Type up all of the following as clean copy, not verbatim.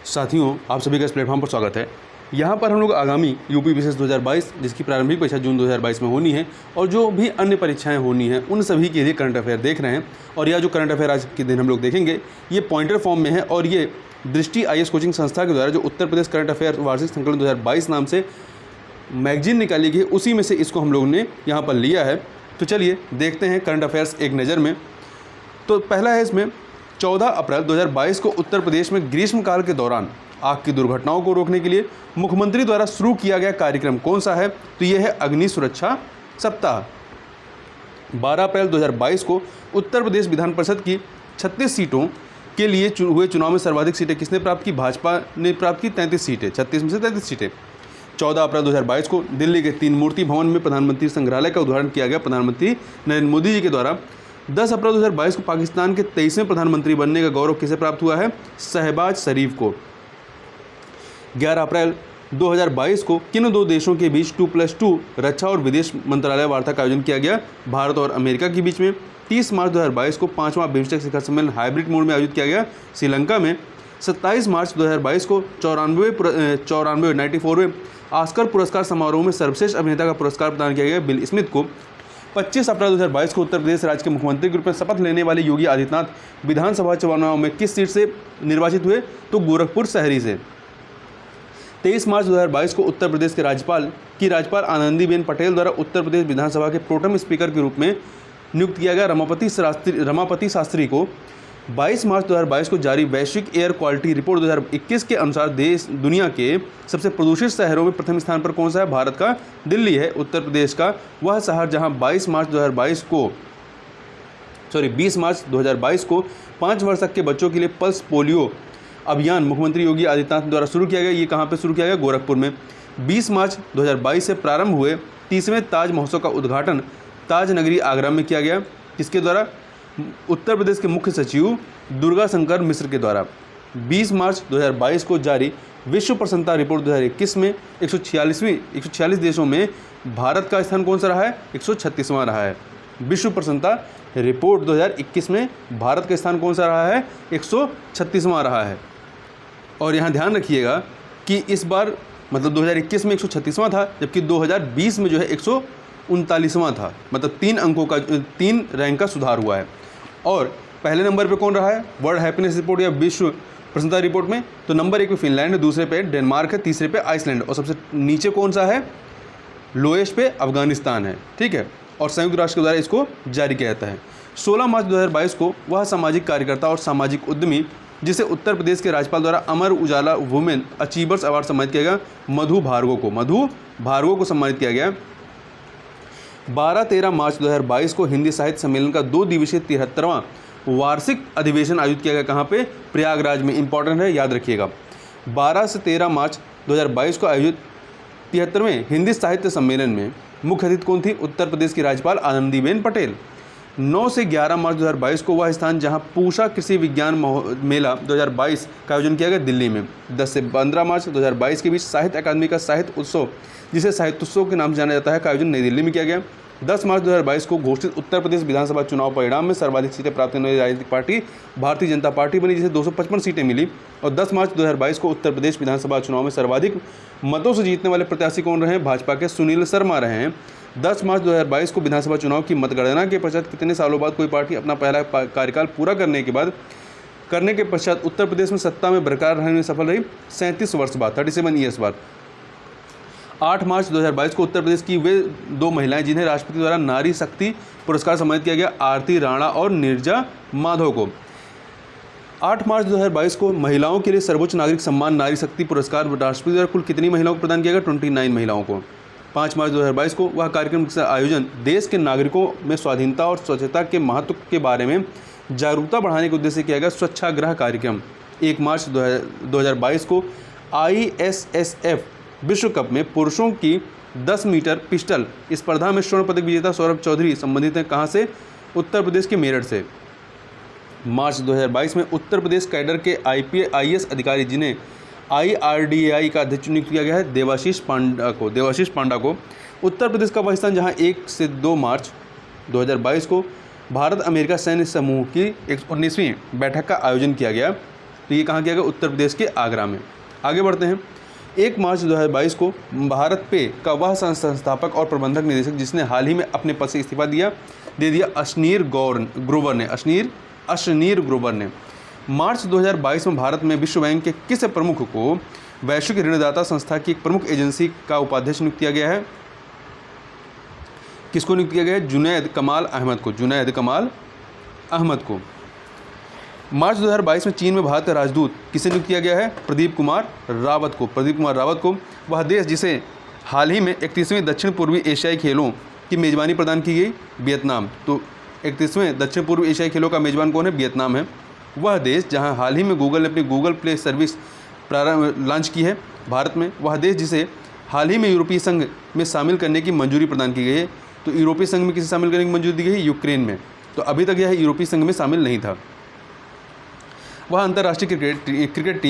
साथियों, आप सभी का इस प्लेटफॉर्म पर स्वागत है। यहाँ पर हम लोग आगामी यूपी विशेष 2022 जिसकी प्रारंभिक परीक्षा जून 2022 में होनी है और जो भी अन्य परीक्षाएं होनी हैं उन सभी के लिए करंट अफेयर देख रहे हैं। और यह जो करंट अफेयर आज के दिन हम लोग देखेंगे ये पॉइंटर फॉर्म में है और ये दृष्टि IAS कोचिंग संस्था के द्वारा जो उत्तर प्रदेश करंट अफेयर वार्षिक संकलन 2022 नाम से मैगजीन निकाली गई उसी में से इसको हम लोग ने यहाँ पर लिया है। तो चलिए देखते हैं करंट अफेयर्स एक नज़र में। तो पहला है इसमें 14 अप्रैल 2022 को उत्तर प्रदेश में ग्रीष्मकाल के दौरान आग की दुर्घटनाओं को रोकने के लिए मुख्यमंत्री द्वारा शुरू किया गया कार्यक्रम कौन सा है? तो यह है अग्नि सुरक्षा सप्ताह। 12 अप्रैल 2022 को उत्तर प्रदेश विधान परिषद की 36 सीटों के लिए हुए चुनाव में सर्वाधिक सीटें किसने प्राप्त की? भाजपा ने प्राप्त की 33 सीटें, 36 में से 33 सीटें। 14 अप्रैल 2022 को दिल्ली के 3 मूर्ति भवन में प्रधानमंत्री संग्रहालय का उद्घाटन किया गया प्रधानमंत्री नरेंद्र मोदी जी के द्वारा। 10 अप्रैल 2022 को पाकिस्तान के 23वें प्रधानमंत्री बनने का गौरव किसे प्राप्त हुआ है? शहबाज शरीफ को। 11 अप्रैल 2022 को किन दो देशों के बीच 2+2 रक्षा और विदेश मंत्रालय वार्ता का आयोजन किया गया? भारत और अमेरिका के बीच में। 30 मार्च 2022 को 5वां बिम्स्टेक शिखर सम्मेलन हाइब्रिड मोड में आयोजित किया गया श्रीलंका में। 27 मार्च 2022 को 94वें ऑस्कर पुरस्कार समारोह में सर्वश्रेष्ठ अभिनेता का पुरस्कार प्रदान किया गया बिल स्मिथ को। 25 अप्रैल 2022 को उत्तर प्रदेश राज्य के मुख्यमंत्री के रूप में शपथ लेने वाले योगी आदित्यनाथ विधानसभा चुनाव में किस सीट से निर्वाचित हुए? तो गोरखपुर शहरी से। 23 मार्च 2022 को उत्तर प्रदेश के राज्यपाल आनंदीबेन पटेल द्वारा उत्तर प्रदेश विधानसभा के प्रोटेम स्पीकर के रूप में नियुक्त किया गया रमापति शास्त्री को। 22 मार्च 2022 को जारी वैश्विक एयर क्वालिटी रिपोर्ट 2021 के अनुसार दुनिया के सबसे प्रदूषित शहरों में प्रथम स्थान पर कौन सा है? भारत का दिल्ली है। उत्तर प्रदेश का वह शहर जहां 20 मार्च 2022 को 5 वर्ष तक के बच्चों के लिए पल्स पोलियो अभियान मुख्यमंत्री योगी आदित्यनाथ द्वारा शुरू किया गया। ये कहाँ पे शुरू किया गया? गोरखपुर में। 20 मार्च 2022 से प्रारंभ हुए 30वें ताज महोत्सव का उद्घाटन ताज नगरी आगरा में किया गया। किसके द्वारा? उत्तर प्रदेश के मुख्य सचिव दुर्गा शंकर मिश्र के द्वारा। 20 मार्च 2022 को जारी विश्व प्रसन्नता रिपोर्ट 2021 में 146 देशों में भारत का स्थान कौन सा रहा है? 136वां रहा है। विश्व प्रसन्नता रिपोर्ट 2021 में भारत का स्थान कौन सा रहा है? 136वां रहा है। और यहाँ ध्यान रखिएगा कि इस बार मतलब 2021 में 136वां था, जबकि 2020 में जो है 139वां था। मतलब 3 रैंक का सुधार हुआ है। और पहले नंबर पे कौन रहा है वर्ल्ड हैप्पीनेस रिपोर्ट या विश्व प्रसन्नता रिपोर्ट में? तो नंबर 1 पे फिनलैंड है, दूसरे पे डेनमार्क है, तीसरे पे आइसलैंड और सबसे नीचे कौन सा है? लोएस्ट पे अफगानिस्तान है। ठीक है। और संयुक्त राष्ट्र के द्वारा इसको जारी किया जाता है। 16 मार्च 2022 को वह सामाजिक कार्यकर्ता और सामाजिक उद्यमी जिसे उत्तर प्रदेश के राज्यपाल द्वारा Amar Ujala women achievers award सम्मानित किया गया मधु भार्गव को सम्मानित किया गया। 12-13 मार्च 2022 को हिंदी साहित्य सम्मेलन का 2 दिवसीय 73वां वार्षिक अधिवेशन आयोजित किया गया। कहाँ पे? प्रयागराज में। इंपॉर्टेंट है, याद रखिएगा। 12 से 13 मार्च 2022 को आयोजित 73वें हिंदी साहित्य सम्मेलन में मुख्य अतिथि कौन थी? उत्तर प्रदेश की राज्यपाल आनंदीबेन पटेल। 9 से 11 मार्च 2022 को वह स्थान जहां पूषा कृषि विज्ञान मेला 2022 का आयोजन किया गया दिल्ली में। 10 से 15 मार्च 2022 के बीच साहित्य अकादमी का साहित्य उत्सव जिसे साहित्योत्सव के नाम से जाना जाता है का आयोजन नई दिल्ली में किया गया। 10 मार्च 2022 को घोषित उत्तर प्रदेश विधानसभा चुनाव परिणाम में सर्वाधिक सीटें प्राप्त करने वाली राजनीतिक पार्टी भारतीय जनता पार्टी बनी जिसे 255 सीटें मिली। और 10 मार्च 2022 को उत्तर प्रदेश विधानसभा चुनाव में सर्वाधिक मतों से जीतने वाले प्रत्याशी कौन रहे हैं? भाजपा के सुनील शर्मा रहे हैं। 10 मार्च 2022 को विधानसभा चुनाव की मतगणना के पश्चात कितने सालों बाद कोई पार्टी अपना पहला कार्यकाल पूरा करने के पश्चात उत्तर प्रदेश में सत्ता में बरकरार रहने में सफल रही? 37 वर्ष बाद, 37 ईयर्स बाद। 8 मार्च 2022 को उत्तर प्रदेश की वे 2 महिलाएं जिन्हें राष्ट्रपति द्वारा नारी शक्ति पुरस्कार सम्मानित किया गया आरती राणा और नीरजा माधव को। 8 मार्च 2022 को महिलाओं के लिए सर्वोच्च नागरिक सम्मान नारी शक्ति पुरस्कार राष्ट्रपति द्वारा कुल कितनी महिलाओं को प्रदान किया गया? 29 महिलाओं को। 5 मार्च 2022 को वह कार्यक्रम का आयोजन देश के नागरिकों में स्वाधीनता और स्वच्छता के महत्व के बारे में जागरूकता बढ़ाने के उद्देश्य से किया गया स्वच्छाग्रह कार्यक्रम। 1 मार्च 2022 को ISSF विश्व कप में पुरुषों की 10 मीटर पिस्टल स्पर्धा में स्वर्ण पदक विजेता सौरभ चौधरी संबंधित हैं कहाँ से? उत्तर प्रदेश के मेरठ से। मार्च 2022 में उत्तर प्रदेश कैडर के IAS अधिकारी जिन्हें IRDAI का अध्यक्ष नियुक्त किया गया है देवाशीष पांडा को। उत्तर प्रदेश का वह स्थान जहां 1 से 2 मार्च 2022 को भारत अमेरिका सैन्य समूह की 19वीं बैठक का आयोजन किया गया। तो ये कहाँ किया गया? उत्तर प्रदेश के आगरा में। आगे बढ़ते हैं। 1 मार्च 2022 को भारत पे का वह संस्थापक और प्रबंधक निदेशक जिसने हाल ही में अपने पद से इस्तीफा दे दिया अशनीर ग्रोवर ने मार्च 2022 में भारत में विश्व बैंक के किस प्रमुख को वैश्विक ऋणदाता संस्था की एक प्रमुख एजेंसी का उपाध्यक्ष नियुक्त किया गया है? किसको नियुक्त किया गया है? जुनैद कमाल अहमद को। मार्च 2022 में चीन में भारत का राजदूत किसे नियुक्त किया गया है? प्रदीप कुमार रावत को। वह देश जिसे हाल ही में 31वें दक्षिण पूर्वी एशियाई खेलों की मेज़बानी प्रदान की गई, वियतनाम। तो 31वें दक्षिण पूर्वी एशियाई खेलों का मेज़बान कौन है? वियतनाम है। वह देश जहां हाल ही में गूगल ने अपनी गूगल प्ले सर्विस लॉन्च की है भारत में। वह देश जिसे हाल ही में यूरोपीय संघ में शामिल करने की मंजूरी प्रदान की गई है। तो यूरोपीय संघ में किसे शामिल करने की मंजूरी दी गई है? यूक्रेन में। तो अभी तक यह यूरोपीय संघ में शामिल नहीं था। वह अंतर्राष्ट्रीय क्रिकेट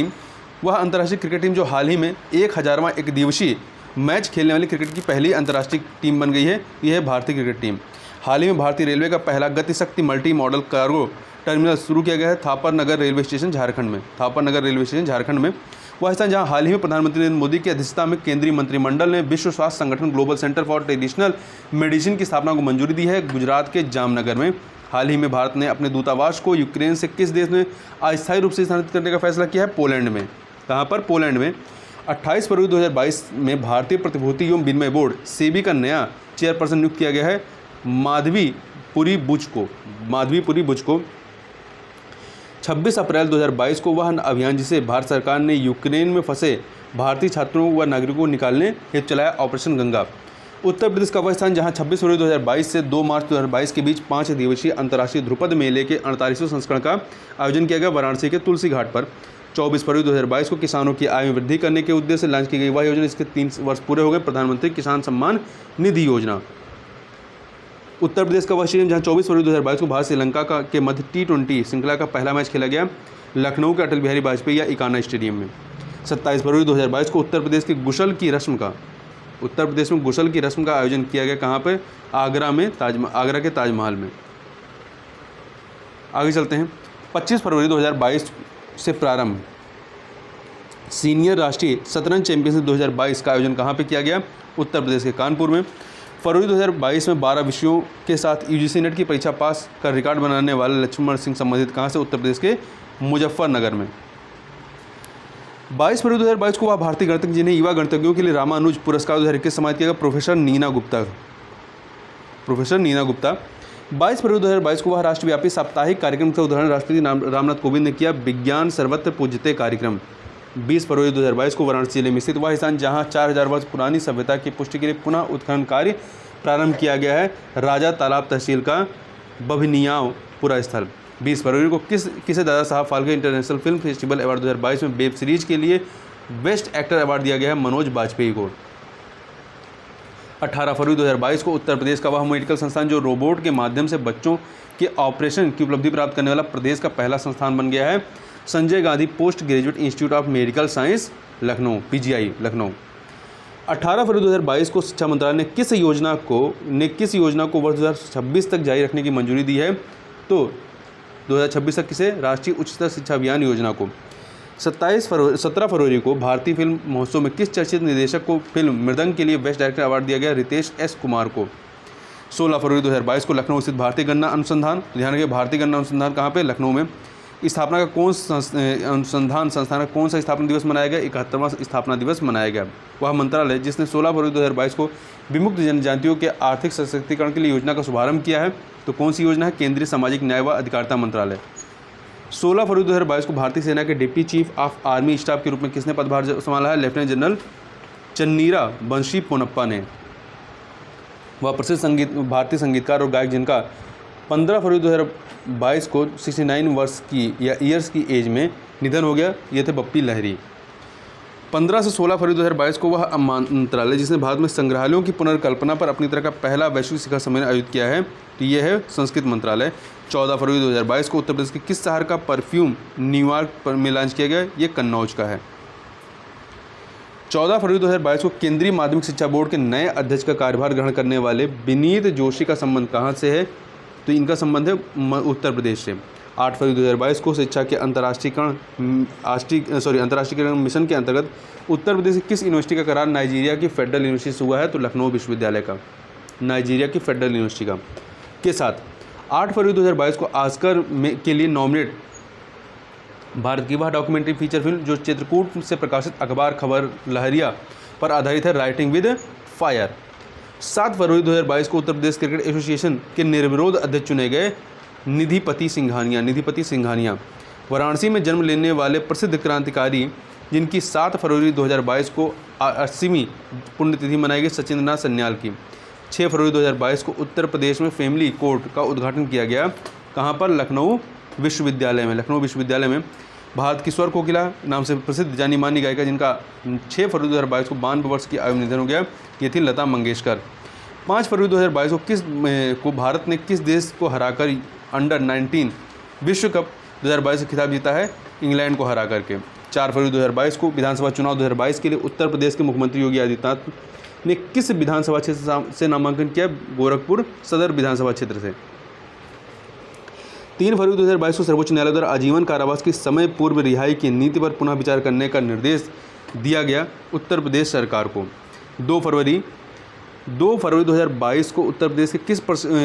टीम जो हाल ही में 1000वां एक दिवसीय मैच खेलने वाली क्रिकेट की पहली अंतर्राष्ट्रीय टीम बन गई है, यह है भारतीय क्रिकेट टीम। हाल ही में भारतीय रेलवे का पहला Gatishakti multi modal cargo terminal शुरू किया गया है थापर नगर रेलवे स्टेशन झारखंड में। वह स्थान जहां हाल ही में प्रधानमंत्री नरेंद्र मोदी की अध्यक्षता में केंद्रीय मंत्रिमंडल ने विश्व स्वास्थ्य संगठन global centre for traditional medicine की स्थापना को मंजूरी दी है, गुजरात के जामनगर में। हाल ही में भारत ने अपने दूतावास को यूक्रेन से किस देश में अस्थायी रूप से स्थानांतरित करने का फैसला किया है? पोलैंड में। कहाँ पर? पोलैंड में। 28 फरवरी 2022 में भारतीय प्रतिभूति एवं विनिमय बोर्ड सेबी का नया चेयरपर्सन नियुक्त किया गया है माधवीपुरी बुच को। 26 अप्रैल 2022 को वह अभियान जिसे भारत सरकार ने यूक्रेन में फंसे भारतीय छात्रों व नागरिकों को निकालने हेतु चलाया, ऑपरेशन गंगा। उत्तर प्रदेश का वह स्थान जहां 26 फरवरी 2022 से 2 मार्च 2022 के बीच 5 दिवसीय अंतर्राष्ट्रीय ध्रुपद मेले के 48वें संस्करण का आयोजन किया गया वाराणसी के तुलसी घाट पर। 24 फरवरी 2022 को किसानों की आय में वृद्धि करने के उद्देश्य से लॉन्च की गई वह योजना, इसके 3 वर्ष पूरे हो गए, प्रधानमंत्री किसान सम्मान निधि योजना। उत्तर प्रदेश का वह स्टेडियम जहां 24 फरवरी 2022 को भारत श्रीलंका के मध्य T20 श्रृंखला का पहला मैच खेला गया, लखनऊ के अटल बिहारी वाजपेयी या इकाना स्टेडियम में। 27 फरवरी 2022 को उत्तर प्रदेश में गुसल की रस्म का आयोजन किया गया, कहाँ पर? आगरा के ताजमहल में। आगे चलते हैं। 25 फरवरी 2022 से प्रारंभ सीनियर राष्ट्रीय शतरंज चैंपियनशिप 2022 का आयोजन कहाँ पर किया गया? उत्तर प्रदेश के कानपुर में। फरवरी 2022 में 12 विषयों के साथ यूजीसी नेट की परीक्षा पास का रिकॉर्ड बनाने वाले लक्ष्मण सिंह संबंधित कहाँ से? उत्तर प्रदेश के मुजफ्फरनगर में। 22 फरवरी 2022 को वह भारतीय गणितज्ञ जिन्हें युवा गणितज्ञों के लिए रामानुज पुरस्कार 2021 सम्मानित किया गया, प्रोफेसर नीना गुप्ता। 22 फरवरी 2022 को वह राष्ट्रव्यापी साप्ताहिक कार्यक्रम का उदाहरण राष्ट्रपति रामनाथ कोविंद ने किया, विज्ञान सर्वत्र पूज्यते कार्यक्रम। 20 फरवरी 2022 को वाराणसी जिले में स्थित वह स्थान जहां 4000 वर्ष पुरानी सभ्यता की पुष्टि के लिए पुनः उत्खनन कार्य प्रारंभ किया गया है, राजा तालाब तहसील का बभनियापुरा स्थल। 20 फरवरी को किसे Dada Saheb Phalke international film festival award 2022 में वेब सीरीज के लिए बेस्ट एक्टर अवार्ड दिया गया है, मनोज बाजपेयी को। 18 फरवरी 2022 को उत्तर प्रदेश का वह मेडिकल संस्थान जो रोबोट के माध्यम से बच्चों के ऑपरेशन की उपलब्धि प्राप्त करने वाला प्रदेश का पहला संस्थान बन गया है, Sanjay Gandhi post graduate institute of medical science Lucknow, PGI Lucknow. 18 फरवरी 2022 को शिक्षा मंत्रालय ने किस योजना को वर्ष 2026 तक जारी रखने की मंजूरी दी है? तो 2026 तक किसे? राष्ट्रीय उच्चतर शिक्षा अभियान योजना को। 17 फरवरी को भारतीय फिल्म महोत्सव में किस चर्चित निर्देशक को फिल्म मृदंग के लिए बेस्ट डायरेक्टर अवार्ड दिया गया? रितेश S कुमार को। 16 फरवरी 2022 को लखनऊ स्थित भारतीय गन्ना अनुसंधान, ध्यान रखिए भारतीय गन्ना अनुसंधान कहाँ पे? लखनऊ में। स्थापना का अनुसंधान संस्थान का कौन सा स्थापना दिवस मनाया गया? 71वां स्थापना दिवस मनाया गया। वह मंत्रालय जिसने 16 फरवरी 2022 को विमुक्त जनजातियों के आर्थिक सशक्तिकरण के लिए योजना का शुभारंभ किया है, तो कौन सी योजना है? केंद्रीय सामाजिक न्याय व अधिकारिता मंत्रालय। 16 फरवरी 2022 को भारतीय सेना के deputy chief of army staff के रूप में किसने पदभार संभाला है? लेफ्टिनेंट जनरल चन्नीरा बंशी पोनप्पा ने। वह प्रसिद्ध भारतीय संगीतकार और गायक जिनका 15 फरवरी 2022 को 69 वर्ष की या ईयर्स की एज में निधन हो गया, ये थे बप्पी लहरी। 15 से 16 फरवरी 2022 को वह मंत्रालय जिसने भारत में संग्रहालयों की पुनर्कल्पना पर अपनी तरह का पहला वैश्विक शिखर सम्मेलन आयोजित किया है, तो ये है संस्कृत मंत्रालय। 14 फरवरी 2022 को उत्तर प्रदेश के किस शहर का परफ्यूम न्यूयॉर्क में लॉन्च किया गया? ये कन्नौज का है। 14 फरवरी 2022 को केंद्रीय माध्यमिक शिक्षा बोर्ड के नए अध्यक्ष का कार्यभार ग्रहण करने वाले विनीत जोशी का संबंध कहाँ से है? तो इनका संबंध है उत्तर प्रदेश से। 8 फरवरी 2022 को शिक्षा के अंतर्राष्ट्रीयकरण मिशन के अंतर्गत उत्तर प्रदेश की किस यूनिवर्सिटी का करार नाइजीरिया की फेडरल यूनिवर्सिटी से हुआ है? तो लखनऊ विश्वविद्यालय का, नाइजीरिया की फेडरल यूनिवर्सिटी का के साथ। 8 फरवरी 2022 को ऑस्कर के लिए नॉमिनेट भारत की वह डॉक्यूमेंट्री फीचर फिल्म जो चित्रकूट से प्रकाशित अखबार खबर लहरिया पर आधारित है, राइटिंग विद फायर। 7 फरवरी 2022 को उत्तर प्रदेश क्रिकेट एसोसिएशन के निर्विरोध अध्यक्ष चुने गए निधिपति सिंघानिया वाराणसी में जन्म लेने वाले प्रसिद्ध क्रांतिकारी जिनकी 7 फरवरी 2022 को 80वीं पुण्यतिथि मनाई गई, सचिंद्रनाथ सन्याल की। 6 फरवरी 2022 को उत्तर प्रदेश में फैमिली कोर्ट का उद्घाटन किया गया, कहाँ पर? लखनऊ विश्वविद्यालय में। भारत की स्वर कोकिला नाम से प्रसिद्ध जानी मानी गायिका जिनका 6 फरवरी 2022 को 92 वर्ष की आयु में निधन हो गया, ये थी लता मंगेशकर। 5 फरवरी 2022 को भारत ने किस देश को हराकर अंडर-19 विश्व कप 2022 का खिताब जीता है? इंग्लैंड को हरा करके। 4 फरवरी 2022 को विधानसभा चुनाव 2022 के लिए उत्तर प्रदेश के मुख्यमंत्री योगी आदित्यनाथ ने किस विधानसभा क्षेत्र से नामांकन किया? गोरखपुर सदर विधानसभा क्षेत्र से। 3 फरवरी 2022 को सर्वोच्च न्यायालय द्वारा आजीवन कारावास की समय पूर्व रिहाई की नीति पर पुनः विचार करने का निर्देश दिया गया उत्तर प्रदेश सरकार को। 2 फरवरी 2022 को उत्तर प्रदेश के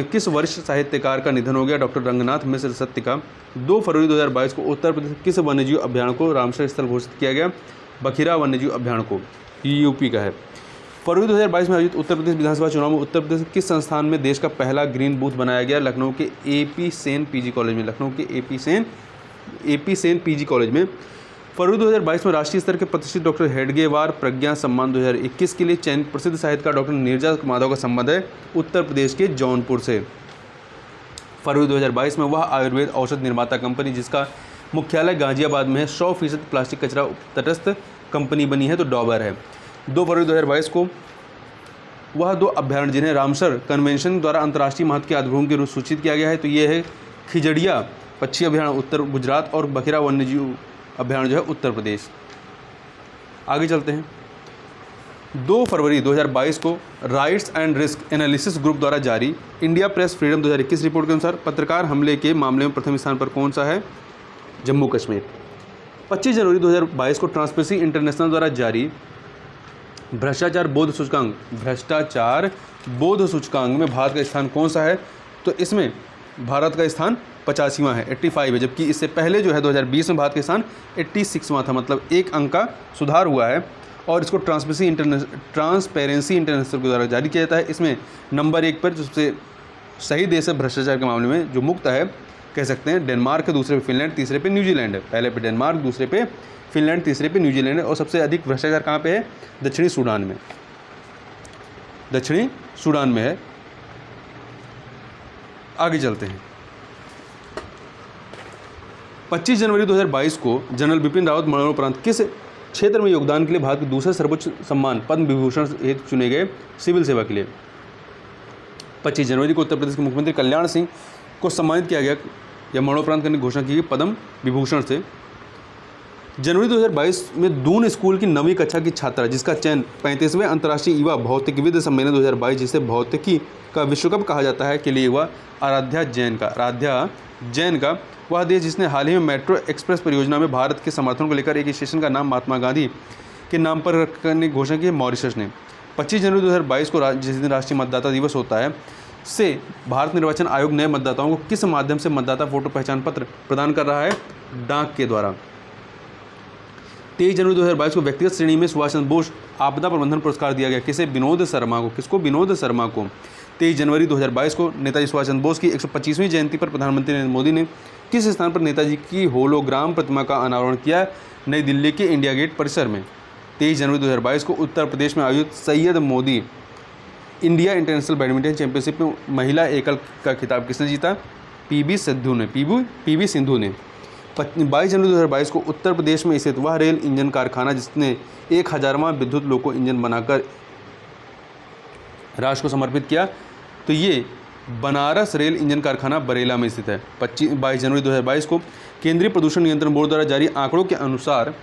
किस वरिष्ठ साहित्यकार का निधन हो गया? डॉक्टर रंगनाथ मिश्र सत्य का। 2 फरवरी 2022 को उत्तर प्रदेश के किस वन्यजीव अभ्यारण्य को रामसर स्थल घोषित किया गया? बखिरा वन्यजीव अभ्यारण्य को, यूपी का है। फरवरी 2022 में आयोजित उत्तर प्रदेश विधानसभा चुनाव में उत्तर प्रदेश के किस संस्थान में देश का पहला ग्रीन बूथ बनाया गया? लखनऊ के AP सेन पीजी कॉलेज में। फरवरी 2022 में राष्ट्रीय स्तर के प्रतिष्ठित डॉक्टर हेडगेवार प्रज्ञा सम्मान 2021 के लिए चयनित प्रसिद्ध साहित्यकार डॉक्टर नीरजा माधव का संबंध है उत्तर प्रदेश के जौनपुर से। फरवरी 2022 में वह आयुर्वेद औषध निर्माता कंपनी जिसका मुख्यालय गाजियाबाद में है 100% प्लास्टिक कचरा तटस्थ कंपनी बनी है, तो डॉबर है। 2 फरवरी 2022 को वह 2 अभ्यारण्य जिन्हें रामसर कन्वेंशन द्वारा अंतर्राष्ट्रीय महत्व के आधारभूमि के रूप सूचित किया गया है, तो ये है खिजड़िया पक्षी अभ्यारण्य उत्तर गुजरात और बखिरा वन्यजीव अभ्यारण्य जो है उत्तर प्रदेश। आगे चलते हैं। 2 फरवरी 2022 को rights and risk analysis group द्वारा जारी इंडिया प्रेस फ्रीडम 2021 रिपोर्ट के अनुसार पत्रकार हमले के मामले में प्रथम स्थान पर कौन सा है? जम्मू कश्मीर। 25 जनवरी 2022 को ट्रांसपेरेंसी इंटरनेशनल द्वारा जारी भ्रष्टाचार बोध सूचकांक में भारत का स्थान कौन सा है? तो इसमें भारत का स्थान 85वां है, 85 है, जबकि इससे पहले जो है 2020 में भारत का स्थान 86वां था, मतलब 1 अंक का सुधार हुआ है। और इसको ट्रांसपेरेंसी इंटरनेशनल के द्वारा जारी किया जाता है। इसमें नंबर 1 पर जो सबसे सही देश है भ्रष्टाचार के मामले में जो मुक्त है कह सकते हैं डेनमार्क है, दूसरे पे फिनलैंड, तीसरे पे न्यूजीलैंड है। पहले पे डेनमार्क, दूसरे पे फिनलैंड, तीसरे पे न्यूजीलैंड है। और सबसे अधिक भ्रष्टाचार कहाँ पे है? दक्षिणी सूडान में है। आगे चलते हैं। 25 जनवरी 2022 को जनरल बिपिन रावत मरणोपरांत किस क्षेत्र में योगदान के लिए भारत के दूसरे सर्वोच्च सम्मान पद्म विभूषण हेतु चुने गए? सिविल सेवा के लिए। 25 जनवरी को उत्तर प्रदेश के मुख्यमंत्री कल्याण सिंह को सम्मानित किया गया या मरणोपरांत करने की घोषणा की गई पद्म विभूषण से। जनवरी 2022 में दून स्कूल की 9वीं कक्षा की छात्रा जिसका चयन 35वें अंतर्राष्ट्रीय युवा भौतिकविद सम्मेलन 2022 जिसे भौतिकी का विश्व कप कहा जाता है के लिए हुआ आराध्या जैन का वह देश जिसने हाल ही में मेट्रो एक्सप्रेस परियोजना में भारत के समर्थन को लेकर एक स्टेशन का नाम महात्मा गांधी के नाम पर करने की घोषणा की है मॉरिशस ने। 25 जनवरी 2022 को जिस दिन राष्ट्रीय मतदाता दिवस होता है से भारत निर्वाचन आयोग नए मतदाताओं को किस माध्यम से मतदाता फोटो पहचान पत्र प्रदान कर रहा है? डाक के द्वारा। 23 जनवरी 2022 को व्यक्तिगत श्रेणी में सुभाष चंद्र बोस आपदा प्रबंधन पुरस्कार दिया गया। किसे? विनोद शर्मा को। किसको? विनोद शर्मा को। 23 जनवरी 2022 को नेताजी सुभाष चंद्र बोस की 125वीं जयंती पर प्रधानमंत्री नरेंद्र मोदी ने किस स्थान पर नेताजी की होलोग्राम प्रतिमा का अनावरण किया? नई दिल्ली के इंडिया गेट परिसर में। 23 जनवरी 2022 को उत्तर प्रदेश में आयोजित Syed Modi India international badminton championship में महिला एकल का खिताब किसने जीता? पीवी सिंधु ने। 22 जनवरी 2022 को उत्तर प्रदेश में स्थित वह रेल इंजन कारखाना जिसने 1000वां विद्युत लोको इंजन बनाकर राष्ट्र को समर्पित किया, तो ये बनारस रेल इंजन कारखाना बरेला में स्थित है। 22 जनवरी 2022 को केंद्रीय प्रदूषण नियंत्रण बोर्ड द्वारा जारी आंकड़ों के अनुसार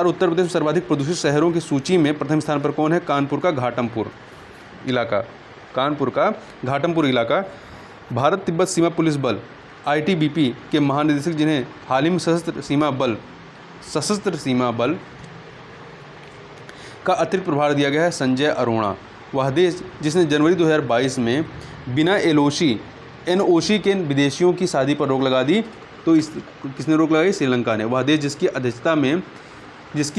उत्तर प्रदेश में सर्वाधिक प्रदूषित शहरों की सूची में प्रथम स्थान पर कौन है? कानपुर का घाटमपुर इलाका। भारत तिब्बत सीमा पुलिस बल ITBP के महानिदेशक जिन्हें हाल ही में सशस्त्र सीमा बल का अतिरिक्त प्रभार दिया गया है संजय अरोड़ा। वह देश जिसने जनवरी 2022 में बिना NOC के विदेशियों की शादी पर रोक लगा दी, तो किसने रोक लगाई? श्रीलंका ने। वह देश जिसकी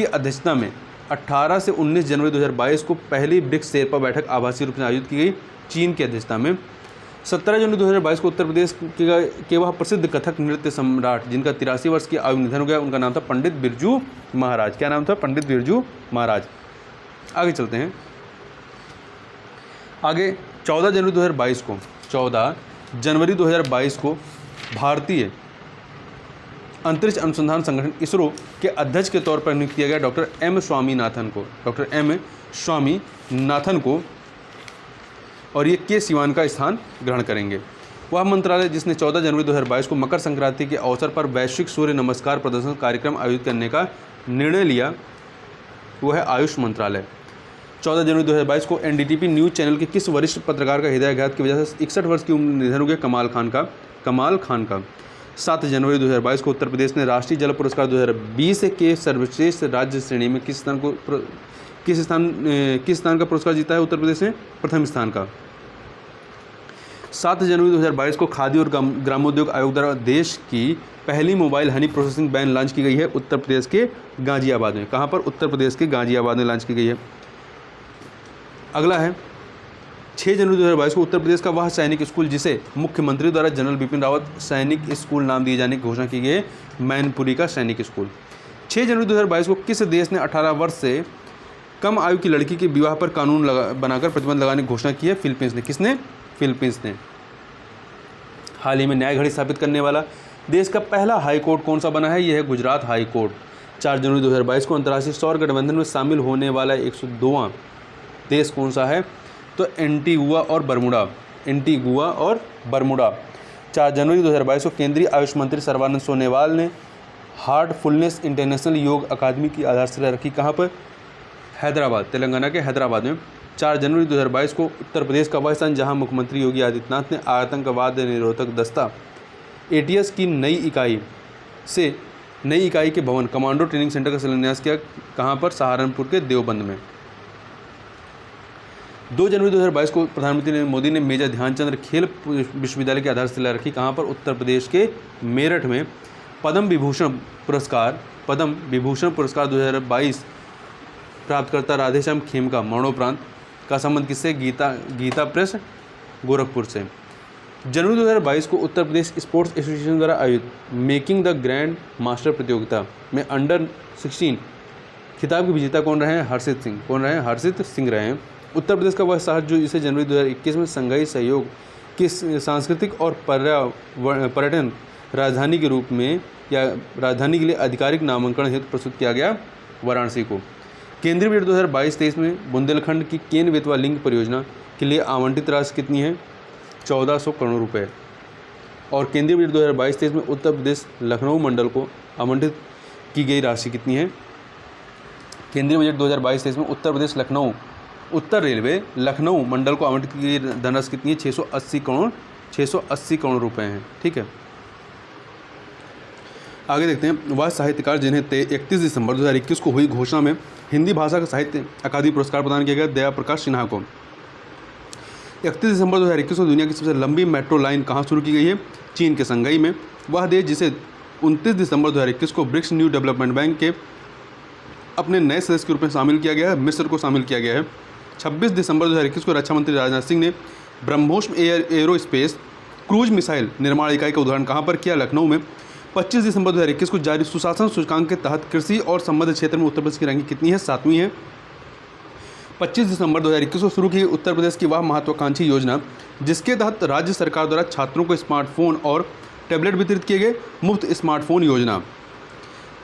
अध्यक्षता में 18 से 19 जनवरी 2022 को पहली ब्रिक्स शेरपा बैठक आभासी रूप से आयोजित की गई, चीन की अध्यक्षता में। 17 जनवरी 2022 को उत्तर प्रदेश के वह प्रसिद्ध कथक नृत्य सम्राट जिनका 83 वर्ष की आयु निधन हो गया, उनका नाम था पंडित बिरजू महाराज। क्या नाम था? पंडित बिरजू महाराज। आगे चलते हैं। आगे 14 जनवरी 2022 को भारतीय अंतरिक्ष अनुसंधान संगठन इसरो के अध्यक्ष के तौर पर नियुक्त किया गया डॉक्टर M स्वामीनाथन को, और ये के सिवान का स्थान ग्रहण करेंगे। वह मंत्रालय जिसने 14 जनवरी 2022 को मकर संक्रांति के अवसर पर वैश्विक सूर्य नमस्कार प्रदर्शन कार्यक्रम आयोजित करने का निर्णय लिया, वो है आयुष मंत्रालय। 14 जनवरी 2022 को NDTV न्यूज़ चैनल के किस वरिष्ठ पत्रकार का हृदयाघात की वजह से 61 वर्ष की उम्र में निधन हो गया? कमाल खान का। 7 जनवरी 2022 को उत्तर प्रदेश ने राष्ट्रीय जल पुरस्कार 2020 के सर्वश्रेष्ठ राज्य श्रेणी में किस स्थान का पुरस्कार जीता है? उत्तर प्रदेश ने प्रथम स्थान का। 7 जनवरी 2022 को खादी और ग्रामोद्योग आयोग द्वारा देश की पहली mobile honey processing van launch की गई है उत्तर प्रदेश के गाजियाबाद में। कहाँ पर? उत्तर प्रदेश के गाजियाबाद में लॉन्च की गई है। अगला है 6 जनवरी 2022 को उत्तर प्रदेश का वह सैनिक स्कूल जिसे मुख्यमंत्री द्वारा जनरल बिपिन रावत सैनिक स्कूल नाम दिए जाने की घोषणा की गई है, मैनपुरी का सैनिक स्कूल। 6 जनवरी 2022 को किस देश ने 18 वर्ष से कम आयु की लड़की के विवाह पर कानून बनाकर प्रतिबंध लगाने की घोषणा की है? फिलीपींस ने। किसने? फिलीपींस ने। हाल ही में न्याय घड़ी स्थापित करने वाला देश का पहला हाई कोर्ट कौन सा बना है? यह है गुजरात हाई कोर्ट। 4 जनवरी 2022 को अंतर्राष्ट्रीय सौर गठबंधन में शामिल होने वाला 102वां देश कौन सा है? तो एंटीगुआ और बरमुडा। 4 जनवरी 2022 को केंद्रीय आयुष मंत्री सर्बानंद सोनोवाल ने हार्टफुलनेस इंटरनेशनल योग अकादमी की आधारशिला रखी। कहाँ पर? हैदराबाद, तेलंगाना के हैदराबाद में। 4 जनवरी 2022 को उत्तर प्रदेश का वह स्थान जहां मुख्यमंत्री योगी आदित्यनाथ ने आतंकवाद निरोधक दस्ता ATS की नई इकाई के भवन कमांडो ट्रेनिंग सेंटर का शिलान्यास किया। कहाँ पर? सहारनपुर के देवबंद में। 2 जनवरी 2022 को प्रधानमंत्री मोदी ने मेजर ध्यानचंद खेल विश्वविद्यालय की आधारशिला रखी। कहाँ पर? उत्तर प्रदेश के मेरठ में। पद्म विभूषण पुरस्कार 2022 प्राप्तकर्ता राधेश्याम खेमका मरणोपरांत का संबंध किससे? गीता प्रेस गोरखपुर से। जनवरी 2022 को उत्तर प्रदेश स्पोर्ट्स एसोसिएशन द्वारा आयोजित मेकिंग द ग्रैंड मास्टर प्रतियोगिता में अंडर 16 खिताब के विजेता कौन रहे हैं? हर्षित सिंह रहे हैं। उत्तर प्रदेश का वह शहर जो इसे जनवरी 2021 में संघाई सहयोग की सांस्कृतिक और पर्यटन राजधानी के रूप में या राजधानी के लिए आधिकारिक नामांकन हेतु प्रस्तुत किया गया, वाराणसी को। केंद्रीय बजट 2022-23 में बुंदेलखंड की केन बेतवा लिंक परियोजना के लिए आवंटित राशि कितनी है? 1400 करोड़ रुपए। और केंद्रीय बजट 2022-23 में उत्तर प्रदेश लखनऊ मंडल को आवंटित की गई राशि कितनी है? केंद्रीय बजट 2022-23 में उत्तर प्रदेश उत्तर रेलवे लखनऊ मंडल को आवंटित की गई धनराशि कितनी है? 680 करोड़ रुपए हैं। ठीक है, आगे देखते हैं। वह साहित्यकार जिन्हें 31 दिसंबर 2021 को हुई घोषणा में हिंदी भाषा का साहित्य अकादमी पुरस्कार प्रदान किया गया दया प्रकाश सिन्हा को। 31 दिसंबर 2021 को दुनिया की सबसे लंबी मेट्रो लाइन कहाँ शुरू की गई है? चीन के संघई में। वह देश जिसे 29 दिसंबर 2021 को ब्रिक्स न्यू डेवलपमेंट बैंक के अपने नए सदस्य के रूप में शामिल किया गया है, मिस्र को शामिल किया गया है। 26 दिसंबर 2021 को रक्षा मंत्री राजनाथ सिंह ने ब्रह्मोस एरोस्पेस क्रूज मिसाइल निर्माण इकाई का उद्घाटन कहाँ पर किया? लखनऊ में। 25 दिसंबर 2021 को जारी सुशासन सूचकांक के तहत कृषि और संबद्ध क्षेत्र में उत्तर प्रदेश की रैंकिंग कितनी है? 7वीं है। 25 दिसंबर 2021 को शुरू की गई उत्तर प्रदेश की वह महत्वाकांक्षी योजना जिसके तहत राज्य सरकार द्वारा छात्रों को स्मार्टफोन और टैबलेट वितरित किए गए, मुफ्त स्मार्टफोन योजना।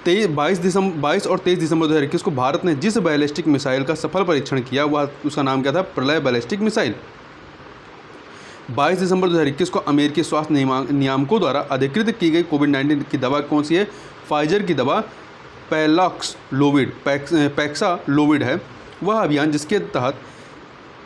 22 और 23 दिसंबर 2021 को भारत ने जिस बैलिस्टिक मिसाइल का सफल परीक्षण किया वह उसका नाम क्या था? प्रलय बैलिस्टिक मिसाइल। 22 दिसंबर 2021 को अमेरिकी स्वास्थ्य नियामकों द्वारा अधिकृत की गई कोविड-19 की दवा कौन सी है? फाइजर की दवा पैक्सालोविड है। वह अभियान जिसके तहत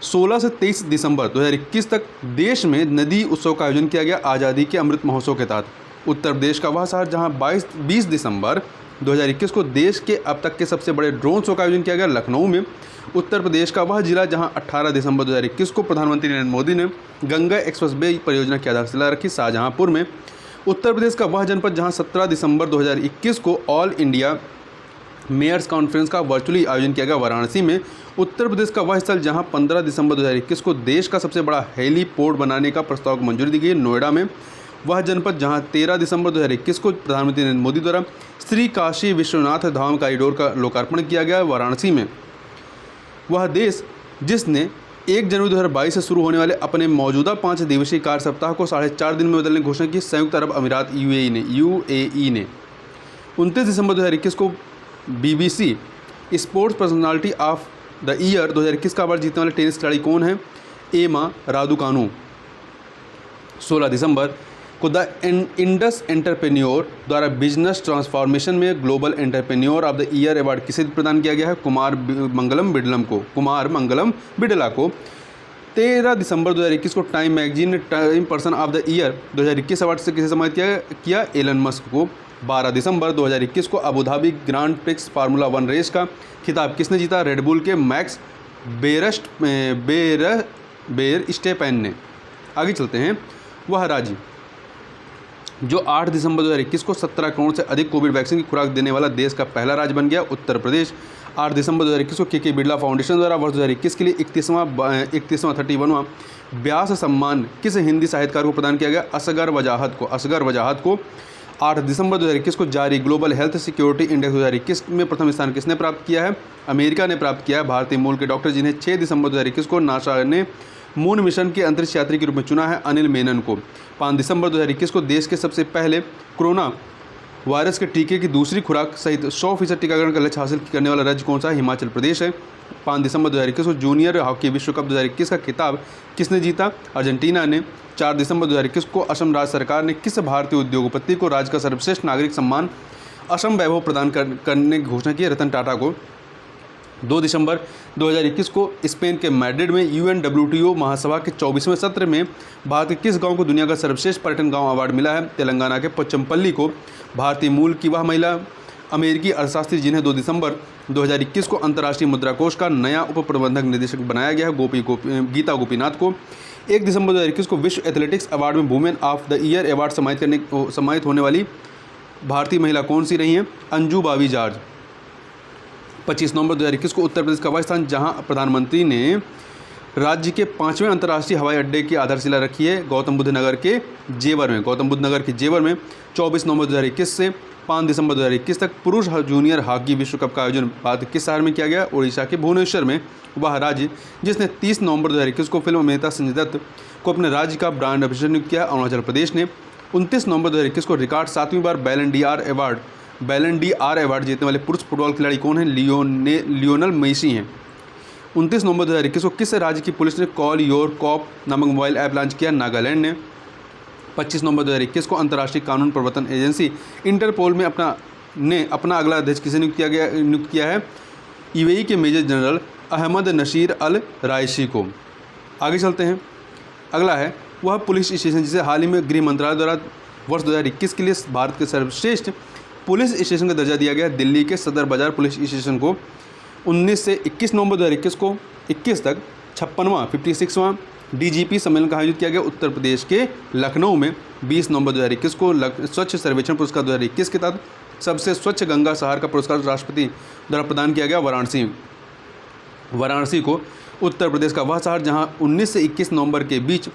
16 से 23 दिसंबर 2021 तक देश में नदी उत्सव का आयोजन किया गया आज़ादी के अमृत महोत्सव के तहत। उत्तर प्रदेश का वह शहर जहां 20 दिसंबर 2021 को देश के अब तक के सबसे बड़े ड्रोन शो का आयोजन किया गया लखनऊ में। उत्तर प्रदेश का वह जिला जहां 18 दिसंबर 2021 को प्रधानमंत्री नरेंद्र मोदी ने गंगा एक्सप्रेसवे परियोजना की आधारशिला रखी शाहजहांपुर में। उत्तर प्रदेश का वह जनपद जहां 17 दिसंबर 2021 को ऑल इंडिया मेयर्स कॉन्फ्रेंस का वर्चुअली आयोजन किया गया वाराणसी में। उत्तर प्रदेश का वह स्थल जहां 15 दिसंबर 2021 को देश का सबसे बड़ा हेलीपोर्ट बनाने का प्रस्ताव को मंजूरी दी गई नोएडा में। वह जनपद जहां 13 दिसंबर 2021 को प्रधानमंत्री नरेंद्र मोदी द्वारा श्री काशी विश्वनाथ धाम कॉरिडोर का लोकार्पण किया गया वाराणसी में। वह देश जिसने 1 जनवरी 2022 से शुरू होने वाले अपने मौजूदा 5 दिवसीय कार्य सप्ताह को 4.5 दिन में बदलने की घोषणा की संयुक्त अरब अमीरात यूएई ने। 29 दिसंबर 2021 को BBC sports personality of the year 2021 का अवार्ड जीतने वाले टेनिस खिलाड़ी कौन है? एमा रादुकानु। 16 दिसंबर को द इंडस एंटरप्रेन्योर द्वारा बिजनेस ट्रांसफॉर्मेशन में global entrepreneur of the year award किसे प्रदान किया गया है? कुमार मंगलम बिडला को। 13 दिसंबर 2021 को टाइम मैगजीन ने time person of the year 2021 award से किसे सम्मानित किया? एलन मस्क को। 12 दिसंबर 2021 को Abu Dhabi grand prix formula 1 race का खिताब किसने जीता? रेडबुल के मैक्स बेरस्टेपेन ने। आगे चलते हैं। वह राज्य जो 8 दिसंबर 2021 को 17 करोड़ से अधिक कोविड वैक्सीन की खुराक देने वाला देश का पहला राज्य बन गया उत्तर प्रदेश। 8 दिसंबर 2021 को के बिरला फाउंडेशन द्वारा वर्ष 2021 के लिए 31वां व्यास सम्मान किस हिंदी साहित्यकार को प्रदान किया गया? असगर वजाहत को। 8 दिसंबर 2021 को जारी ग्लोबल हेल्थ सिक्योरिटी इंडेक्स 2021 में प्रथम स्थान किसने प्राप्त किया है? अमेरिका ने प्राप्त किया है। भारतीय मूल के डॉक्टर जिन्हें 6 दिसंबर 2021 को नासा ने मून मिशन के अंतरिक्ष यात्री के रूप में चुना है, अनिल मेनन को। 5 दिसंबर 2021 को देश के सबसे पहले कोरोना वायरस के टीके की दूसरी खुराक सहित 100% टीकाकरण का लक्ष्य हासिल करने वाला राज्य कौन सा है? हिमाचल प्रदेश है। 5 दिसंबर 2021 को जूनियर हॉकी विश्व कप 2021 का खिताब किसने जीता? अर्जेंटीना ने। 4 दिसंबर 2021 को असम राज्य सरकार ने किस भारतीय उद्योगपति को राज्य का सर्वश्रेष्ठ नागरिक सम्मान असम वैभव प्रदान करने की घोषणा की? रतन टाटा को। 2 दिसंबर 2021 को स्पेन के मैड्रिड में UNWTO महासभा के 24वें सत्र में भारत के किस गांव को दुनिया का सर्वश्रेष्ठ पर्यटन गांव अवार्ड मिला है? तेलंगाना के पोचमपल्ली को। भारतीय मूल की वह महिला अमेरिकी अर्थशास्त्री जिन्हें 2 दिसंबर 2021 को अंतर्राष्ट्रीय मुद्रा कोष का नया उप प्रबंधक निदेशक बनाया गया है, गीता गोपीनाथ को। 1 दिसंबर 2021 को विश्व एथलेटिक्स अवार्ड में women of the year award सम्मानित होने वाली भारतीय महिला कौन सी रही हैं? अंजू बावी जॉर्ज। 25 नवंबर 2021 को उत्तर प्रदेश का वह स्थान जहां प्रधानमंत्री ने राज्य के 5वें अंतर्राष्ट्रीय हवाई अड्डे की आधारशिला रखी है, गौतम बुद्ध नगर के जेवर में। 24 नवंबर 2021 से 5 दिसंबर 2021 तक पुरुष जूनियर हॉकी विश्व कप का आयोजन भारत के किस शहर में किया गया? ओडिशा के भुवनेश्वर में। वह राज्य जिसने 30 नवंबर 2021 को फिल्म अभिनेता संजय दत्त को अपने राज्य का ब्रांड एम्बेसडर नियुक्त किया, अरुणाचल प्रदेश ने। 29 नवंबर 2021 को रिकॉर्ड 7वीं बार बैलन डी आर अवार्ड जीतने वाले पुरुष फुटबॉल खिलाड़ी कौन हैं? लियोनल मेसी हैं। 29 नवंबर 2021 को किस राज्य की पुलिस ने कॉल योर कॉप नामक मोबाइल ऐप लॉन्च किया? नागालैंड ने। 25 नवंबर 2021 को अंतर्राष्ट्रीय कानून प्रवर्तन एजेंसी इंटरपोल में अपना अगला अध्यक्ष किसे नियुक्त किया है? यूएई के मेजर जनरल अहमद नशीर अल रायशी को। आगे चलते हैं। अगला है वह पुलिस स्टेशन जिसे हाल ही में गृह मंत्रालय द्वारा वर्ष 2021 के लिए भारत के सर्वश्रेष्ठ पुलिस स्टेशन का दर्जा दिया गया। दिल्ली के सदर बाजार पुलिस स्टेशन को 19 से 21 नवंबर 2021 को 21 तक 56वां DGP सम्मेलन का आयोजित किया गया उत्तर प्रदेश के लखनऊ में। 20 नवंबर 2021 को स्वच्छ सर्वेक्षण पुरस्कार 2021 के तहत सबसे स्वच्छ गंगा शहर का पुरस्कार राष्ट्रपति द्वारा प्रदान किया गया वाराणसी को। उत्तर प्रदेश का वह शहर जहां 19 से 21 नवंबर के बीच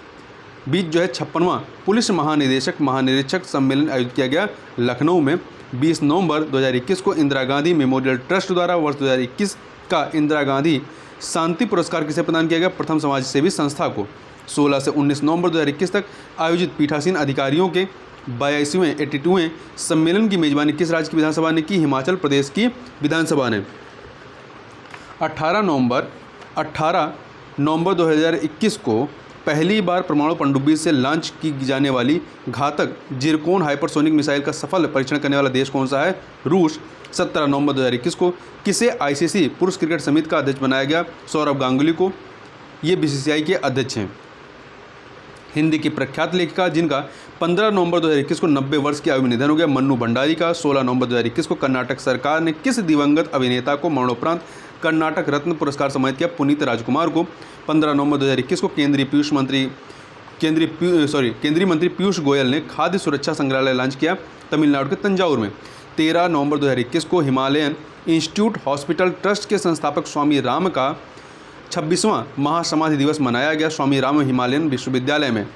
जो है 56वां पुलिस महानिरीक्षक सम्मेलन आयोजित किया गया लखनऊ में। 20 नवंबर 2021 को इंदिरा गांधी मेमोरियल ट्रस्ट द्वारा वर्ष 2021 का इंदिरा गांधी शांति पुरस्कार किसे प्रदान किया गया? प्रथम समाज सेवी संस्था को। 16 से 19 नवंबर 2021 तक आयोजित पीठासीन अधिकारियों के 82वें सम्मेलन की मेजबानी किस राज्य की विधानसभा ने की? हिमाचल प्रदेश की विधानसभा ने। 18 नवंबर 2021 को पहली बार परमाणु पनडुब्बी से लॉन्च की जाने वाली घातक जिरकोन हाइपरसोनिक मिसाइल का सफल परीक्षण करने वाला देश कौन सा है? रूस। 17 नवंबर 2021 को किसे ICC पुरुष क्रिकेट समिति का अध्यक्ष बनाया गया? सौरव गांगुली को। ये बीसीसीआई के अध्यक्ष हैं। हिंदी की प्रख्यात लेखिका जिनका 15 नवंबर 2021 को 90 वर्ष की आयु में निधन हो गया, मन्नू भंडारी का 16 नवंबर 2021 को कर्नाटक सरकार ने किस दिवंगत अभिनेता को मरणोपरांत कर्नाटक रत्न पुरस्कार सम्मानित किया? पुनीत राजकुमार को। 15 नवंबर 2021 को केंद्रीय मंत्री पीयूष गोयल ने खाद्य सुरक्षा संग्रहालय लॉन्च किया तमिलनाडु के तंजावुर में। 13 नवंबर 2021 को हिमालयन इंस्टीट्यूट हॉस्पिटल ट्रस्ट के संस्थापक स्वामी राम का 26वां महासमाधि दिवस मनाया गया स्वामी राम हिमालयन विश्वविद्यालय में।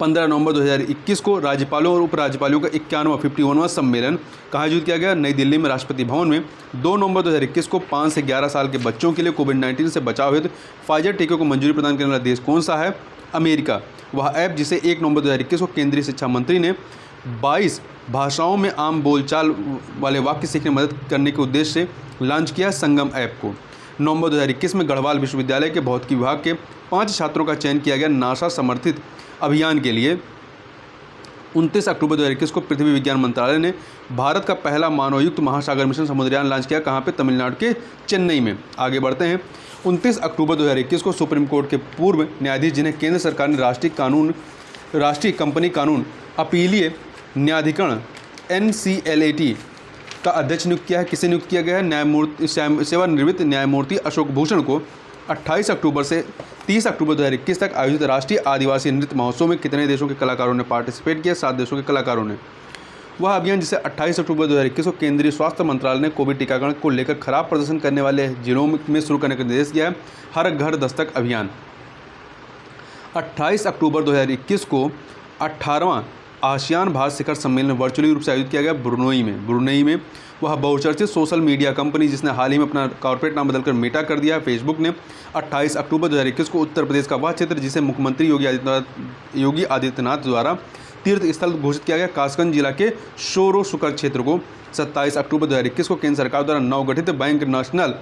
15 नवंबर 2021 को राज्यपालों और उपराज्यपालों का 51वां सम्मेलन कहाँ आयोजित किया गया? नई दिल्ली में राष्ट्रपति भवन में। 2 नवंबर 2021 को 5 से 11 साल के बच्चों के लिए कोविड-19 से बचाव हेतु फाइजर टीके को मंजूरी प्रदान करने वाला देश कौन सा है? अमेरिका। वह ऐप जिसे 1 नवंबर 2021 को केंद्रीय शिक्षा मंत्री ने 22 भाषाओं में आम बोलचाल वाले वाक्य सीखने में मदद करने के उद्देश्य से लॉन्च किया संगम ऐप को। नवंबर 2021 में गढ़वाल विश्वविद्यालय के भौतिकी विभाग के 5 छात्रों का चयन किया गया नासा समर्थित अभियान के लिए। 29 अक्टूबर 2021 को पृथ्वी विज्ञान मंत्रालय ने भारत का पहला मानवयुक्त महासागर मिशन समुद्रयान लॉन्च किया। कहाँ पे? तमिलनाडु के चेन्नई में। आगे बढ़ते हैं। 29 अक्टूबर 2021 को सुप्रीम कोर्ट के पूर्व न्यायाधीश जिन्हें केंद्र सरकार ने राष्ट्रीय कंपनी कानून अपीलीय न्यायाधिकरण NCLAT का अध्यक्ष नियुक्त किया है। किसे नियुक्त किया गया है? न्यायमूर्ति सेवानिवृत्त न्यायमूर्ति अशोक भूषण को। 28 अक्टूबर से 30 अक्टूबर 2021 तक आयोजित राष्ट्रीय आदिवासी नृत्य महोत्सव में कितने देशों के कलाकारों ने पार्टिसिपेट किया? 7 देशों के कलाकारों ने। वह अभियान जिसे 28 अक्टूबर 2021 को केंद्रीय स्वास्थ्य मंत्रालय ने कोविड टीकाकरण को लेकर खराब प्रदर्शन करने वाले जिलों में शुरू करने का निर्देश दिया है, हर घर दस्तक अभियान। 28 अक्टूबर 2021 को 18वां आसियान भारत शिखर सम्मेलन वर्चुअली रूप से आयोजित किया गया ब्रुनई में। वह बहुचर्चित सोशल मीडिया कंपनी जिसने हाल ही में अपना कॉर्पोरेट नाम बदलकर मेटा कर दिया, फेसबुक ने 28 अक्टूबर 2021 को उत्तर प्रदेश का वह क्षेत्र जिसे मुख्यमंत्री योगी आदित्यनाथ द्वारा तीर्थ स्थल घोषित किया गया, कासगंज जिला के शोरो शुकर क्षेत्र को। 27 अक्टूबर 2021 को केंद्र सरकार द्वारा नवगठित bank national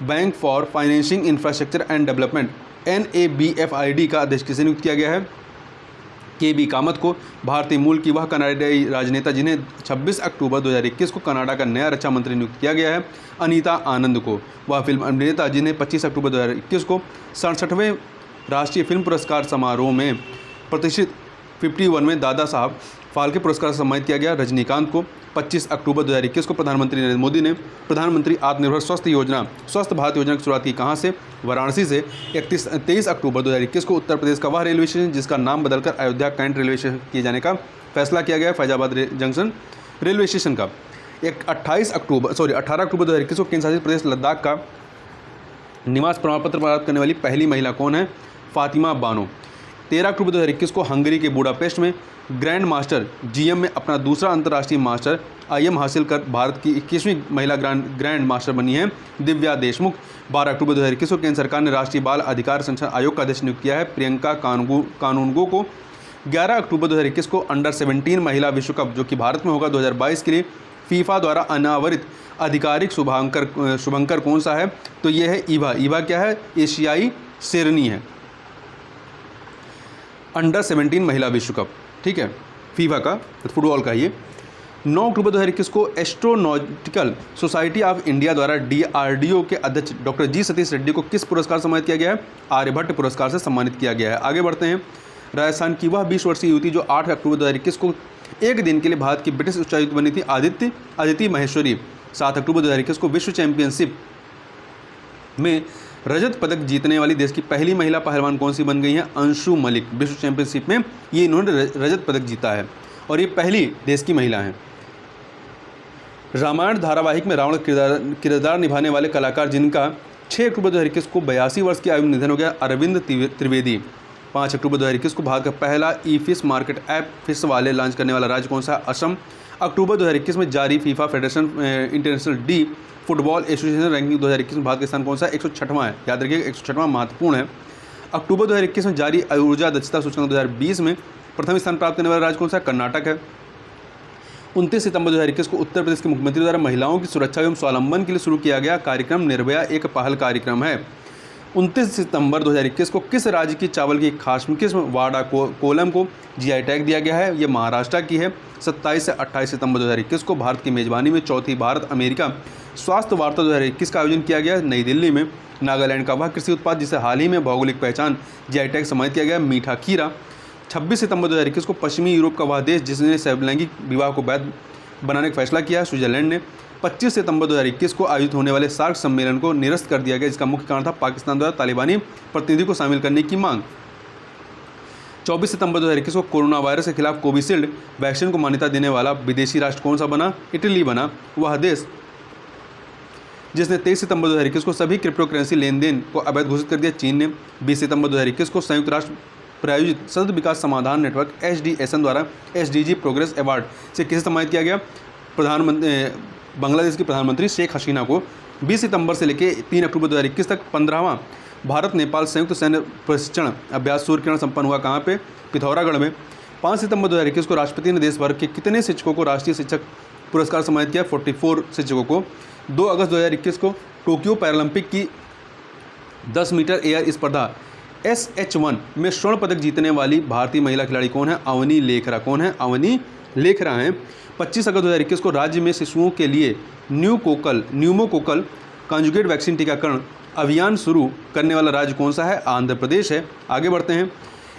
bank for financing infrastructure and development NABFID का अध्यक्ष किसे नियुक्त किया गया है? KB कामत को। भारतीय मूल की वह कनाडाई राजनेता जिन्हें 26 अक्टूबर 2021 को कनाडा का नया रक्षा मंत्री नियुक्त किया गया है, अनीता आनंद को। वह फिल्म अभिनेता जिन्हें 25 अक्टूबर 2021 को 67वें राष्ट्रीय फिल्म पुरस्कार समारोह में प्रतिष्ठित 51वें दादा साहब फाल्के पुरस्कार से सम्मानित किया गया, रजनीकांत को। 25 अक्टूबर 2021 को प्रधानमंत्री नरेंद्र मोदी ने प्रधानमंत्री आत्मनिर्भर स्वस्थ भारत योजना की शुरुआत की। कहाँ से? वाराणसी से। 23 अक्टूबर 2021 को उत्तर प्रदेश का वह रेलवे स्टेशन जिसका नाम बदलकर अयोध्या कैंट रेलवे स्टेशन किए जाने का फैसला किया गया, फैजाबाद जंक्शन रेलवे स्टेशन का। 18 अक्टूबर 2021 को केंद्र शासित प्रदेश लद्दाख का निवास प्रमाण पत्र प्राप्त करने वाली पहली महिला कौन है? फातिमा बानो। 13 अक्टूबर 2021 को हंगरी के बुडापेस्ट में ग्रैंड मास्टर GM में अपना दूसरा अंतर्राष्ट्रीय मास्टर IM हासिल कर भारत की 21वीं महिला ग्रैंड मास्टर बनी है दिव्या देशमुख। 12 अक्टूबर 2021 को केंद्र सरकार ने राष्ट्रीय बाल अधिकार संरक्षण आयोग का अध्यक्ष नियुक्त किया है, प्रियंका कानूनगो को। 11 अक्टूबर 2021 को अंडर 17 महिला विश्व कप जो कि भारत में होगा 2022 के लिए फीफा द्वारा अनावरित आधिकारिक शुभंकर कौन सा है? तो यह है ईवा क्या है? एशियाई शेरनी है। अंडर 17 महिला विश्व कप, ठीक है, फीफा का फुटबॉल का। ये 9 अक्टूबर 2021 को एस्ट्रोनॉटिकल सोसाइटी ऑफ इंडिया द्वारा DRDO के अध्यक्ष डॉक्टर G सतीश रेड्डी को किस पुरस्कार से सम्मानित किया गया है? आर्यभट्ट पुरस्कार से सम्मानित किया गया है। आगे बढ़ते हैं। राजस्थान की वह 20 वर्षीय युवती जो 8 अक्टूबर 2021 को एक दिन के लिए भारत की ब्रिटिश उच्चायुक्त बनी थी, अदिति महेश्वरी। 7 अक्टूबर 2021 को विश्व चैंपियनशिप में रजत पदक जीतने वाली देश की पहली महिला पहलवान कौन सी बन गई हैं? अंशु मलिक। विश्व चैंपियनशिप में ये इन्होंने रजत पदक जीता है और ये पहली देश की महिला हैं। रामायण धारावाहिक में रावण किरदार निभाने वाले कलाकार जिनका 6 अक्टूबर 2021 को 82 वर्ष की आयु में निधन हो गया, अरविंद त्रिवेदी। 5 अक्टूबर 2021 को भारत का पहला ई-फिश मार्केट ऐप फिश वाले लॉन्च करने वाला राज्य कौन सा? असम। अक्टूबर 2021 में जारी FIFA federation international D football association ranking 2021 में भारत का स्थान कौन सा? 106वां है। याद रखिएगा 106वां महत्वपूर्ण है। अक्टूबर 2021 में जारी ऊर्जा दक्षता सूचकांक 2020 में प्रथम स्थान प्राप्त करने वाला राज्य कौन सा? कर्नाटक है। 29 सितंबर 2021 को उत्तर प्रदेश के मुख्यमंत्री द्वारा महिलाओं की सुरक्षा एवं स्वावलंबन के लिए शुरू किया गया कार्यक्रम निर्भया एक पहल कार्यक्रम है। 29 सितंबर 2021 को किस राज्य की चावल की खास किस्म वाडा कोलम को जीआई टैग दिया गया है? ये महाराष्ट्र की है। 27 से 28 सितंबर 2021 को भारत की मेजबानी में चौथी भारत अमेरिका स्वास्थ्य वार्ता 2021 का आयोजन किया गया नई दिल्ली में। नागालैंड का वह कृषि उत्पाद जिसे हाल ही में भौगोलिक पहचान जीआई टैग सम्मानित किया गया मीठा खीरा। 26 सितंबर 2021 को पश्चिमी यूरोप का वह देश जिसने समलैंगिक विवाह को वैध बनाने का फैसला किया, स्विट्जरलैंड ने। 25 सितंबर 2021 को आयोजित होने वाले सार्क सम्मेलन को निरस्त कर दिया गया, जिसका मुख्य कारण था पाकिस्तान द्वारा तालिबानी प्रतिनिधि को शामिल करने की मांग। 24 सितंबर 2021 को कोरोना वायरस के खिलाफ कोविशील्ड वैक्सीन को मान्यता देने वाला विदेशी राष्ट्र कौन सा बना? इटली बना। वह देश जिसने 23 सितंबर 2021 को सभी क्रिप्टो करेंसी लेन देन को अवैध घोषित कर दिया, चीन ने। 20 सितंबर 2021 को संयुक्त राष्ट्र प्रायोजित सतत विकास समाधान नेटवर्क SDSN द्वारा SDG प्रोग्रेस अवार्ड से किसे सम्मानित किया गया? बांग्लादेश की प्रधानमंत्री शेख हसीना को। 20 सितंबर से लेकर 3 अक्टूबर 2021 तक 15वां भारत नेपाल संयुक्त सैन्य प्रशिक्षण अभ्यास सूर्यकिरण संपन्न हुआ। कहाँ पे? पिथौरागढ़ में। 5 सितंबर 2021 को राष्ट्रपति ने देश भर के कितने शिक्षकों को राष्ट्रीय शिक्षक पुरस्कार सम्मानित किया? 44 शिक्षकों को। 2 अगस्त 2021 को टोक्यो पैरालंपिक की 10 मीटर एयर स्पर्धा SH1 में स्वर्ण पदक जीतने वाली भारतीय महिला खिलाड़ी कौन है? अवनी लेखरा। कौन है? अवनी लेखरा हैं। 25 अगस्त 2021 को राज्य में शिशुओं के लिए न्यूमोकोकल कॉन्जुगेट वैक्सीन टीकाकरण अभियान शुरू करने वाला राज्य कौन सा है? आंध्र प्रदेश है। आगे बढ़ते हैं।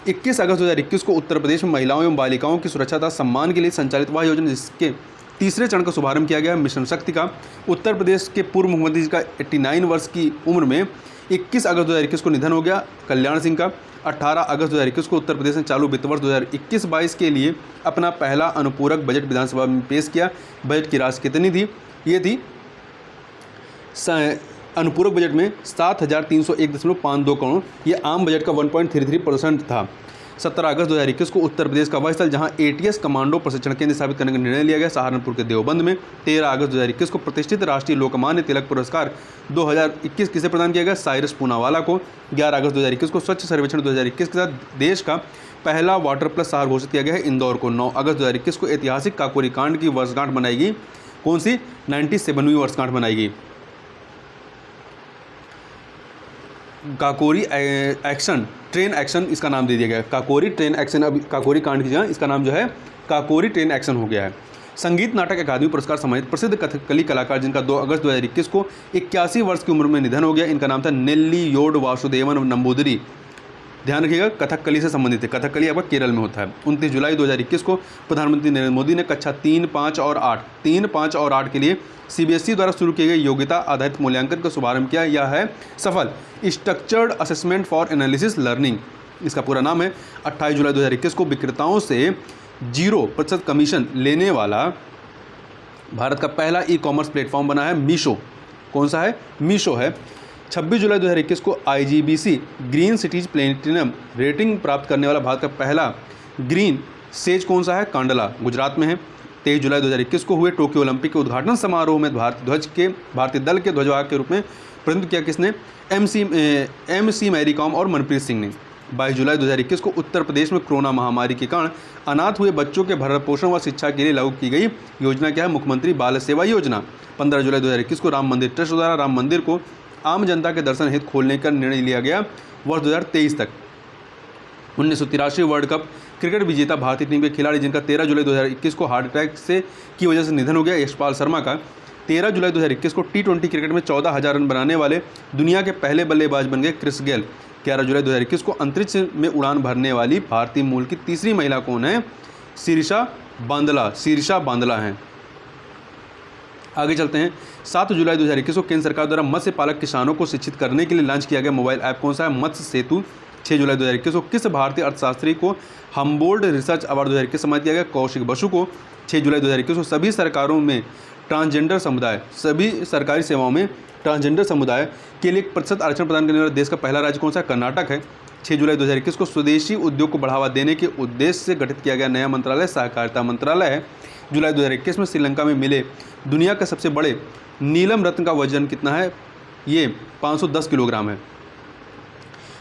21 अगस्त 2021 को उत्तर प्रदेश में महिलाओं एवं बालिकाओं की सुरक्षा तथा सम्मान के लिए संचालित वह योजना जिसके तीसरे चरण का शुभारंभ किया गया, मिशन शक्ति का। उत्तर प्रदेश के पूर्व मुख्यमंत्री जी का 89 वर्ष की उम्र में 21 अगस्त 2021 को निधन हो गया, कल्याण सिंह का। 18 अगस्त 2021 को उत्तर प्रदेश ने चालू वित्त वर्ष 2021-22 के लिए अपना पहला अनुपूरक बजट विधानसभा में पेश किया। बजट की राशि कितनी थी? ये थी अनुपूरक बजट में 7,301.52 करोड़। ये आम बजट का 1.33% था। 17 अगस्त 2021 को उत्तर प्रदेश का वह स्थल जहां ATS कमांडो प्रशिक्षण केंद्र स्थापित करने का निर्णय लिया गया, सहारनपुर के देवबंद में। 13 अगस्त 2021 को प्रतिष्ठित राष्ट्रीय लोकमान्य तिलक पुरस्कार 2021 किसे प्रदान किया गया? साइरस पूनावाला को। 11 अगस्त 2021 को स्वच्छ सर्वेक्षण 2021 के साथ देश का पहला वाटर प्लस शहर घोषित किया गया है, इंदौर को। 9 अगस्त 2021 को ऐतिहासिक काकोरी कांड की वर्षगांठ मनाई गई। कौन सी? 97वीं वर्षगांठ मनाई गई। काकोरी ट्रेन एक्शन इसका नाम दे दिया गया है। काकोरी ट्रेन एक्शन, अब काकोरी कांड की जगह इसका नाम जो है काकोरी ट्रेन एक्शन हो गया है। संगीत नाटक अकादमी पुरस्कार सम्मानित प्रसिद्ध कथकली कलाकार जिनका 2 अगस्त 2021 को 81 वर्ष की उम्र में निधन हो गया, इनका नाम था नेल्लियोड वासुदेवन नंबूदरी। ध्यान रखिएगा, कथकली से संबंधित है। कथकली आपका केरल में होता है। 29 जुलाई 2021 को प्रधानमंत्री नरेंद्र मोदी ने कक्षा 3, 5 और 8 के लिए CBSE द्वारा शुरू किए गए योग्यता आधारित मूल्यांकन का शुभारंभ किया। यह है सफल structured assessment for analysis learning, इसका पूरा नाम है। 28 जुलाई 2021 को विक्रेताओं से 0% कमीशन लेने वाला भारत का पहला ई-कॉमर्स प्लेटफॉर्म बना है मीशो। कौन सा है? मीशो है। 26 जुलाई 2021 को IGBC green cities platinum rating प्राप्त करने वाला भारत का पहला ग्रीन सेज कौन सा है? कांडला, गुजरात में है। 23 जुलाई 2021 को हुए टोक्यो ओलंपिक के उद्घाटन समारोह में भारतीय दल के ध्वजवाहक के रूप में प्रतिनिधित्व किया किसने? MC मैरी कॉम और मनप्रीत सिंह ने। 22 जुलाई 2021 को उत्तर प्रदेश में कोरोना महामारी के कारण अनाथ हुए बच्चों के भरण पोषण व शिक्षा के लिए लागू की गई योजना क्या है? मुख्यमंत्री बाल सेवा योजना। 15 जुलाई 2021 को राम मंदिर ट्रस्ट द्वारा राम मंदिर को आम जनता के दर्शन हेतु खोलने का निर्णय लिया गया वर्ष 2023 तक। 1983 वर्ल्ड कप क्रिकेट विजेता भारतीय टीम के खिलाड़ी जिनका 13 जुलाई 2021 को हार्ट अटैक की वजह से निधन हो गया, यशपाल शर्मा का। 13 जुलाई 2021 को T20 क्रिकेट में 14,000 रन बनाने वाले दुनिया के पहले बल्लेबाज बन गए क्रिस गेल। 11 जुलाई 2021 को अंतरिक्ष में उड़ान भरने वाली भारतीय मूल की तीसरी महिला कौन है? शीर्षा बांदला हैं। आगे चलते हैं। 7 जुलाई 2021 को केंद्र सरकार द्वारा मत्स्य पालक किसानों को शिक्षित करने के लिए लॉन्च किया गया मोबाइल ऐप कौन सा है? मत्स्य सेतु। 6 जुलाई 2021 को किस भारतीय अर्थशास्त्री को हम्बोल्ट रिसर्च अवार्ड 2021 सम्मानित किया गया? कौशिक बसु को। 6 जुलाई 2021 को सभी सरकारी सेवाओं में ट्रांसजेंडर समुदाय के लिए 1% आरक्षण प्रदान करने वाला देश का पहला राज्य कौन सा? कर्नाटक है। 6 जुलाई 2021 को स्वदेशी उद्योग को बढ़ावा देने के उद्देश्य से गठित किया गया नया मंत्रालय सहकारिता मंत्रालय है। जुलाई 2021 में श्रीलंका में मिले दुनिया का सबसे बड़े नीलम रत्न का वजन कितना है? ये 510 किलोग्राम है।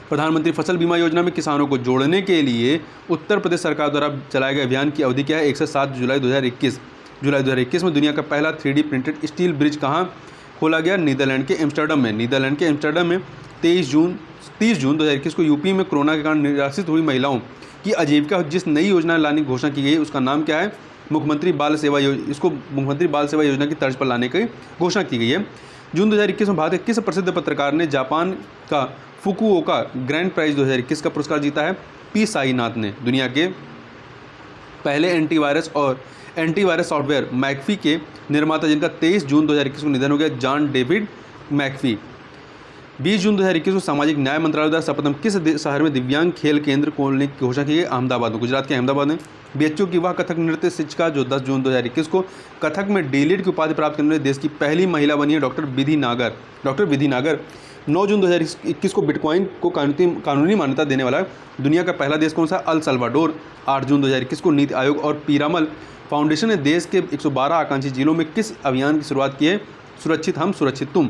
प्रधानमंत्री फसल बीमा योजना में किसानों को जोड़ने के लिए उत्तर प्रदेश सरकार द्वारा चलाए गए अभियान की अवधि क्या है? 1 से 7 जुलाई 2021। जुलाई 2021 में दुनिया का पहला 3D प्रिंटेड स्टील ब्रिज कहाँ खोला गया? नीदरलैंड के एम्स्टर्डम में। 30 जून 2021 को यूपी में कोरोना के कारण निराश्रित हुई महिलाओं की आजीविका जिस नई योजना लाने की घोषणा की गई उसका नाम क्या है? मुख्यमंत्री बाल सेवा योजना। इसको मुख्यमंत्री बाल सेवा योजना की तर्ज पर लाने की घोषणा की गई है। जून 2021 में भारत के किस प्रसिद्ध पत्रकार ने जापान का फुकुओका ग्रैंड प्राइज 2021 का पुरस्कार जीता है? पी साईनाथ ने। दुनिया के पहले एंटीवायरस सॉफ्टवेयर मैकफी के निर्माता जिनका 23 जून 2021 को निधन हो गया, जॉन डेविड मैकफी। 20 जून 2021 को सामाजिक न्याय मंत्रालय द्वारा सर्वप्रथम किस शहर में दिव्यांग खेल केंद्र खोलने की घोषणा की गई? अहमदाबाद में, गुजरात के अहमदाबाद में। बीएचयू की वह कथक नृत्य शिक्षिका जो 10 जून 2021 को कथक में डीलिट की उपाधि प्राप्त करने वाली देश की पहली महिला बनी है, डॉक्टर विधि नागर। 9 जून 2021 को बिटकॉइन को कानूनी मान्यता देने वाला दुनिया का पहला देश कौन सा? El Salvador. 8 जून 2021 को नीति आयोग और पीरामल फाउंडेशन ने देश के 112 आकांक्षी जिलों में किस अभियान की शुरुआत की है? सुरक्षित हम सुरक्षित तुम।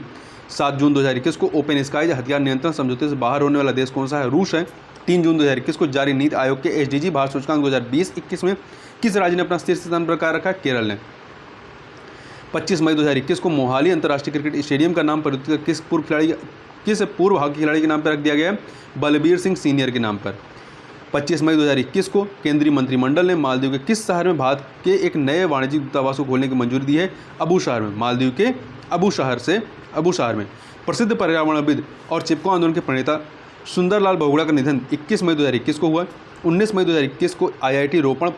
7 जून 2021 को ओपन स्काईज हथियार नियंत्रण समझौते से बाहर होने वाला देश कौन सा है? रूस है। 3 जून 2021 को जारी नीति आयोग के एसडीजी भारत सूचकांक 2020-21 में किस राज्य ने अपना शीर्ष स्थान बरकरार रखा? केरल ने। 25 मई 2021 को मोहाली अंतर्राष्ट्रीय क्रिकेट स्टेडियम का नाम परिवर्तित किस पूर्व हॉकी खिलाड़ी के नाम पर रख दिया गया है? बलबीर सिंह सीनियर के नाम पर। 25 मई 2021 को केंद्रीय मंत्रिमंडल ने मालदीव के किस शहर में भारत के एक नए वाणिज्यिक दूतावास को खोलने की मंजूरी दी है? अबू शहर में। मालदीव के अबू शहर में। प्रसिद्ध पर्यावरणविद और चिपको आंदोलन के प्रणेता सुंदरलाल बहुगुणा का निधन 21 मई 2021 को हुआ। 19 मई 2021 को आईआईटी रोपण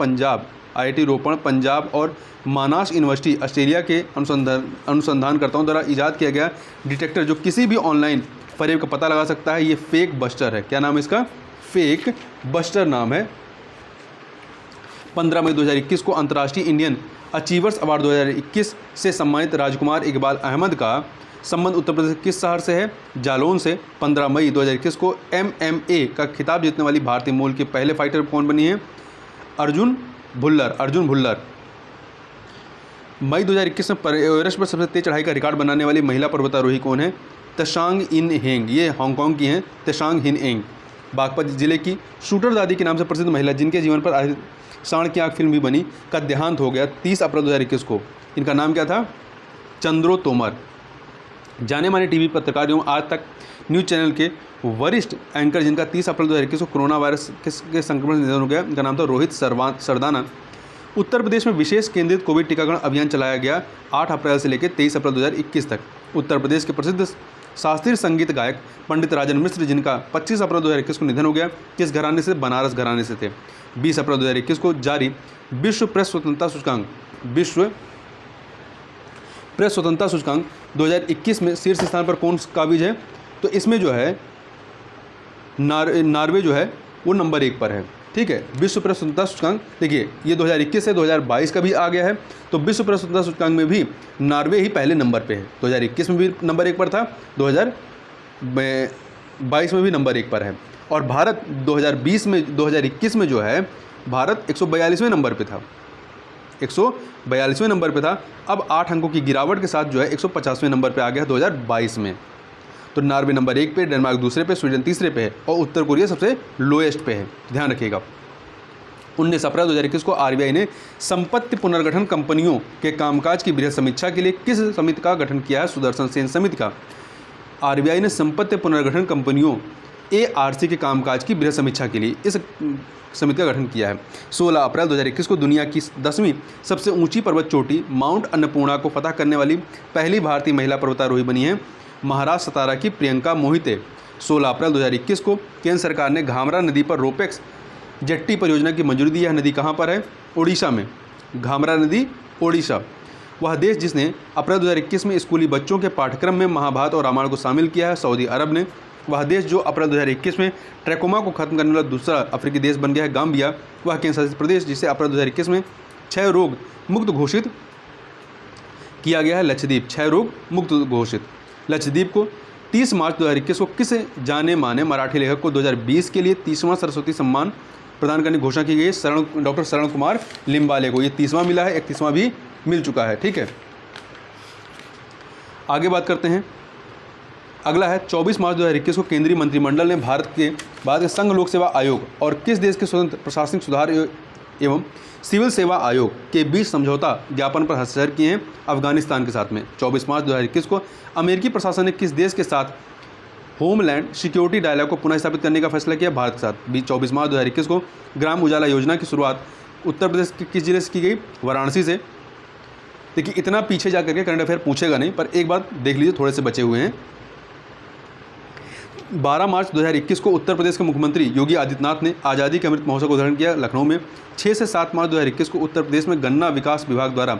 पंजाब और मानास यूनिवर्सिटी ऑस्ट्रेलिया के अनुसंधानकर्ताओं द्वारा इजाद किया गया डिटेक्टर जो किसी भी ऑनलाइन फरेब का पता लगा सकता है, ये फेक बस्टर है। क्या नाम है इसका? फेक बस्टर नाम है। 15 मई 2021 को अंतर्राष्ट्रीय इंडियन अचीवर्स अवार्ड 2021 से सम्मानित राजकुमार इकबाल अहमद का संबंध उत्तर प्रदेश किस शहर से है? जालौन से। 15 मई 2021 को MMA का खिताब जीतने वाली भारतीय मूल के पहले फाइटर कौन बनी है? अर्जुन भुल्लर। मई 2021 में एवरेस्ट पर सबसे तेज चढ़ाई का रिकॉर्ड बनाने वाली महिला पर्वतारोही कौन है? त्सांग इन हेंग। ये हांगकांग की हैं, त्सांग इन हेंग। बागपत जिले की शूटर दादी के नाम से प्रसिद्ध महिला जिनके जीवन पर आधारित सांड की आंख फिल्म भी बनी का देहांत हो गया 30 अप्रैल 2021 को। इनका नाम क्या था? चंद्रो तोमर। जाने माने टीवी पत्रकार एवं आज तक न्यूज़ चैनल के वरिष्ठ एंकर जिनका 30 अप्रैल 2021 को कोरोना वायरस के संक्रमण से निधन हो गया, इनका नाम था रोहित सरदाना। उत्तर प्रदेश में विशेष केंद्रित कोविड टीकाकरण अभियान चलाया गया 8 अप्रैल से लेकर 23 अप्रैल 2021 तक। उत्तर प्रदेश के प्रसिद्ध शास्त्रीय संगीत गायक पंडित राजन मिश्र जिनका 25 अप्रैल 2021 को निधन हो गया, किस घराने से? बनारस घराने से थे। 20 अप्रैल 2021 को जारी विश्व प्रेस स्वतंत्रता सूचकांक 2021 में शीर्ष स्थान पर कौन काबिज है? तो इसमें जो है नॉर्वे जो है वो नंबर 1 पर है। ठीक है, विश्व प्रेस स्वतंत्रता सूचकांक देखिए ये 2021 से 2022 का भी आ गया है, तो विश्व प्रेस स्वतंत्रता सूचकांक में भी नॉर्वे ही पहले नंबर पे है। 2021 में भी नंबर 1 पर था, 2022 में भी नंबर 1 पर है। और भारत 2021 में जो है भारत 142वें नंबर पे था, 142वें नंबर पे था। अब 8 अंकों की गिरावट के साथ जो है 150वें नंबर पे आ गया 2022 में। तो नॉर्वे नंबर 1 पे, डेनमार्क दूसरे पे, स्वीडन तीसरे पे है और उत्तर कोरिया सबसे लोएस्ट पे है, ध्यान रखिएगा। 19 अप्रैल 2021 को आरबीआई ने संपत्ति पुनर्गठन कंपनियों के कामकाज की वृहद समीक्षा के लिए किस समिति का गठन किया है? सुदर्शन सेन समिति का। आरबीआई ने संपत्ति पुनर्गठन कंपनियों ARC के कामकाज की वृहद समीक्षा के लिए इस समिति का गठन किया है। 16 अप्रैल 2021 को दुनिया की 10वीं सबसे ऊंची पर्वत चोटी माउंट अन्नपूर्णा को फतह करने वाली पहली भारतीय महिला पर्वतारोही बनी है महाराष्ट्र सतारा की प्रियंका मोहिते। 16 अप्रैल 2021 को केंद्र सरकार ने घाघरा नदी पर रोपेक्स जेट्टी परियोजना की मंजूरी दी। यह नदी कहाँ पर है? ओडिशा में। घाघरा नदी, ओडिशा। वह देश जिसने अप्रैल 2021 में स्कूली बच्चों के पाठ्यक्रम में महाभारत और रामायण को शामिल किया है, सऊदी अरब ने। वह देश जो अप्रैल 2021 में ट्रैकोमा को खत्म करने वाला दूसरा अफ्रीकी देश बन गया है, गाम्बिया। वह केंद्र शासित प्रदेश जिसे अप्रैल 2021 में क्षय रोग मुक्त घोषित किया गया है, लक्षद्वीप। क्षय रोग मुक्त घोषित लक्षद्वीप को। 30 मार्च 2021 को किस जाने माने मराठी लेखक को 2020 के लिए 30वां सरस्वती सम्मान प्रदान करने की घोषणा की गई है? डॉक्टर शरण कुमार लिम्बाले को। ये 30वां मिला है, 31वां भी मिल चुका है। ठीक है, आगे बात करते हैं। अगला है 24 मार्च 2021 को केंद्रीय मंत्रिमंडल ने भारत के संघ लोक सेवा आयोग और किस देश के स्वतंत्र प्रशासनिक सुधार एवं सिविल सेवा आयोग के बीच समझौता ज्ञापन पर हस्ताक्षर किए हैं? अफगानिस्तान के साथ में। 24 मार्च 2021 को अमेरिकी प्रशासन ने किस देश के साथ होमलैंड सिक्योरिटी डायलॉग को पुनः स्थापित करने का फैसला किया भारत के साथ। 24 मार्च 2021 को ग्राम उजाला योजना की शुरुआत उत्तर प्रदेश के किस जिले से की गई? वाराणसी से। देखिए इतना पीछे जा करके करंट अफेयर पूछेगा नहीं, पर एक बात देख लीजिए, थोड़े से बचे हुए हैं। 12 मार्च 2021 को उत्तर प्रदेश के मुख्यमंत्री योगी आदित्यनाथ ने आज़ादी के अमृत महोत्सव का उद्घाटन किया लखनऊ में। 6 से 7 मार्च 2021 को उत्तर प्रदेश में गन्ना विकास विभाग द्वारा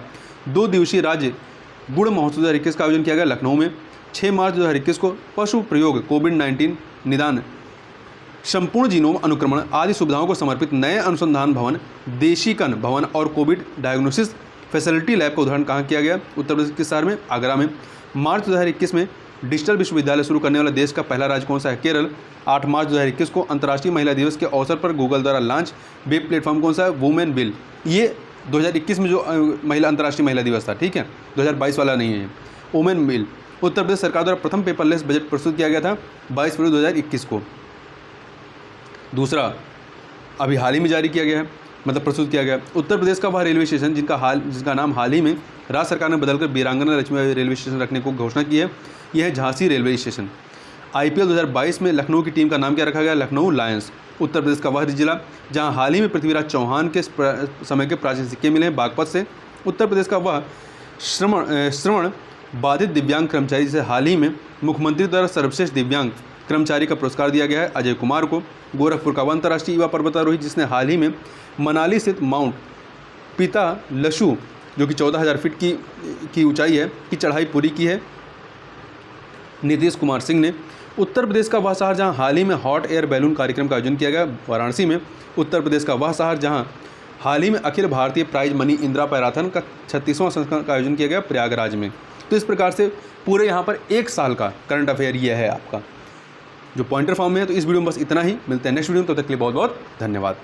2 दिवसीय राज्य गुड़ महोत्सव 2021 का आयोजन किया गया लखनऊ में। 6 मार्च 2021 को पशु प्रयोग, कोविड-19 निदान, संपूर्ण जीनोम अनुक्रमण आदि सुविधाओं को समर्पित नए अनुसंधान भवन, देशीकन भवन और कोविड डायग्नोसिस फैसिलिटी लैब का उद्घाटन कहाँ किया गया? उत्तर प्रदेश के शहर में, आगरा में। मार्च 2021 में डिजिटल विश्वविद्यालय शुरू करने वाला देश का पहला राज्य कौन सा है? केरल। 8 मार्च 2021 को अंतर्राष्ट्रीय महिला दिवस के अवसर पर गूगल द्वारा लॉन्च वेब प्लेटफॉर्म कौन सा है? Women bill. ये 2021 में जो अंतर्राष्ट्रीय महिला दिवस था, ठीक है, 2022 वाला नहीं है। वुमेन बिल उत्तर प्रदेश सरकार द्वारा प्रथम पेपरलेस बजट प्रस्तुत किया गया था 22 फरवरी 2021 को। दूसरा, अभी हाल ही में जारी किया गया है, मतलब प्रस्तुत किया गया। उत्तर प्रदेश का वह रेलवे स्टेशन जिसका नाम हाल ही में राज्य सरकार ने बदलकर वीरांगना लक्ष्मीबाई रेलवे स्टेशन रखने को घोषणा की है, यह है झांसी रेलवे स्टेशन। IPL 2022 में लखनऊ की टीम का नाम क्या रखा गया? लखनऊ लायंस। उत्तर प्रदेश का वह जिला जहां हाल ही में पृथ्वीराज चौहान के समय के प्राचीन सिक्के मिले हैं, बागपत से। उत्तर प्रदेश का वह श्रवण बाधित दिव्यांग कर्मचारी जिसे हाल ही में मुख्यमंत्री द्वारा सर्वश्रेष्ठ दिव्यांग कर्मचारी का पुरस्कार दिया गया है, अजय कुमार को। गोरखपुर का वह अंतर्राष्ट्रीय युवा पर्वतारोही जिसने हाल ही में मनाली स्थित माउंट पिता लशु, जो कि 14,000 फीट की ऊंचाई है, की चढ़ाई पूरी की है, नीतीश कुमार सिंह ने। उत्तर प्रदेश का वह शहर जहां हाल ही में हॉट एयर बैलून कार्यक्रम का आयोजन किया गया, वाराणसी में। उत्तर प्रदेश का वह शहर जहां हाल ही में Akhil Bharatiya prize money Indira marathon का 36वां संस्करण का आयोजन किया गया, प्रयागराज में। तो इस प्रकार से पूरे यहाँ पर 1 साल का करंट अफेयर ये है आपका, जो पॉइंटर फॉर्म में है। तो इस वीडियो में बस इतना ही, मिलते हैं नेक्स्ट वीडियो में, तब तक के लिए बहुत बहुत धन्यवाद।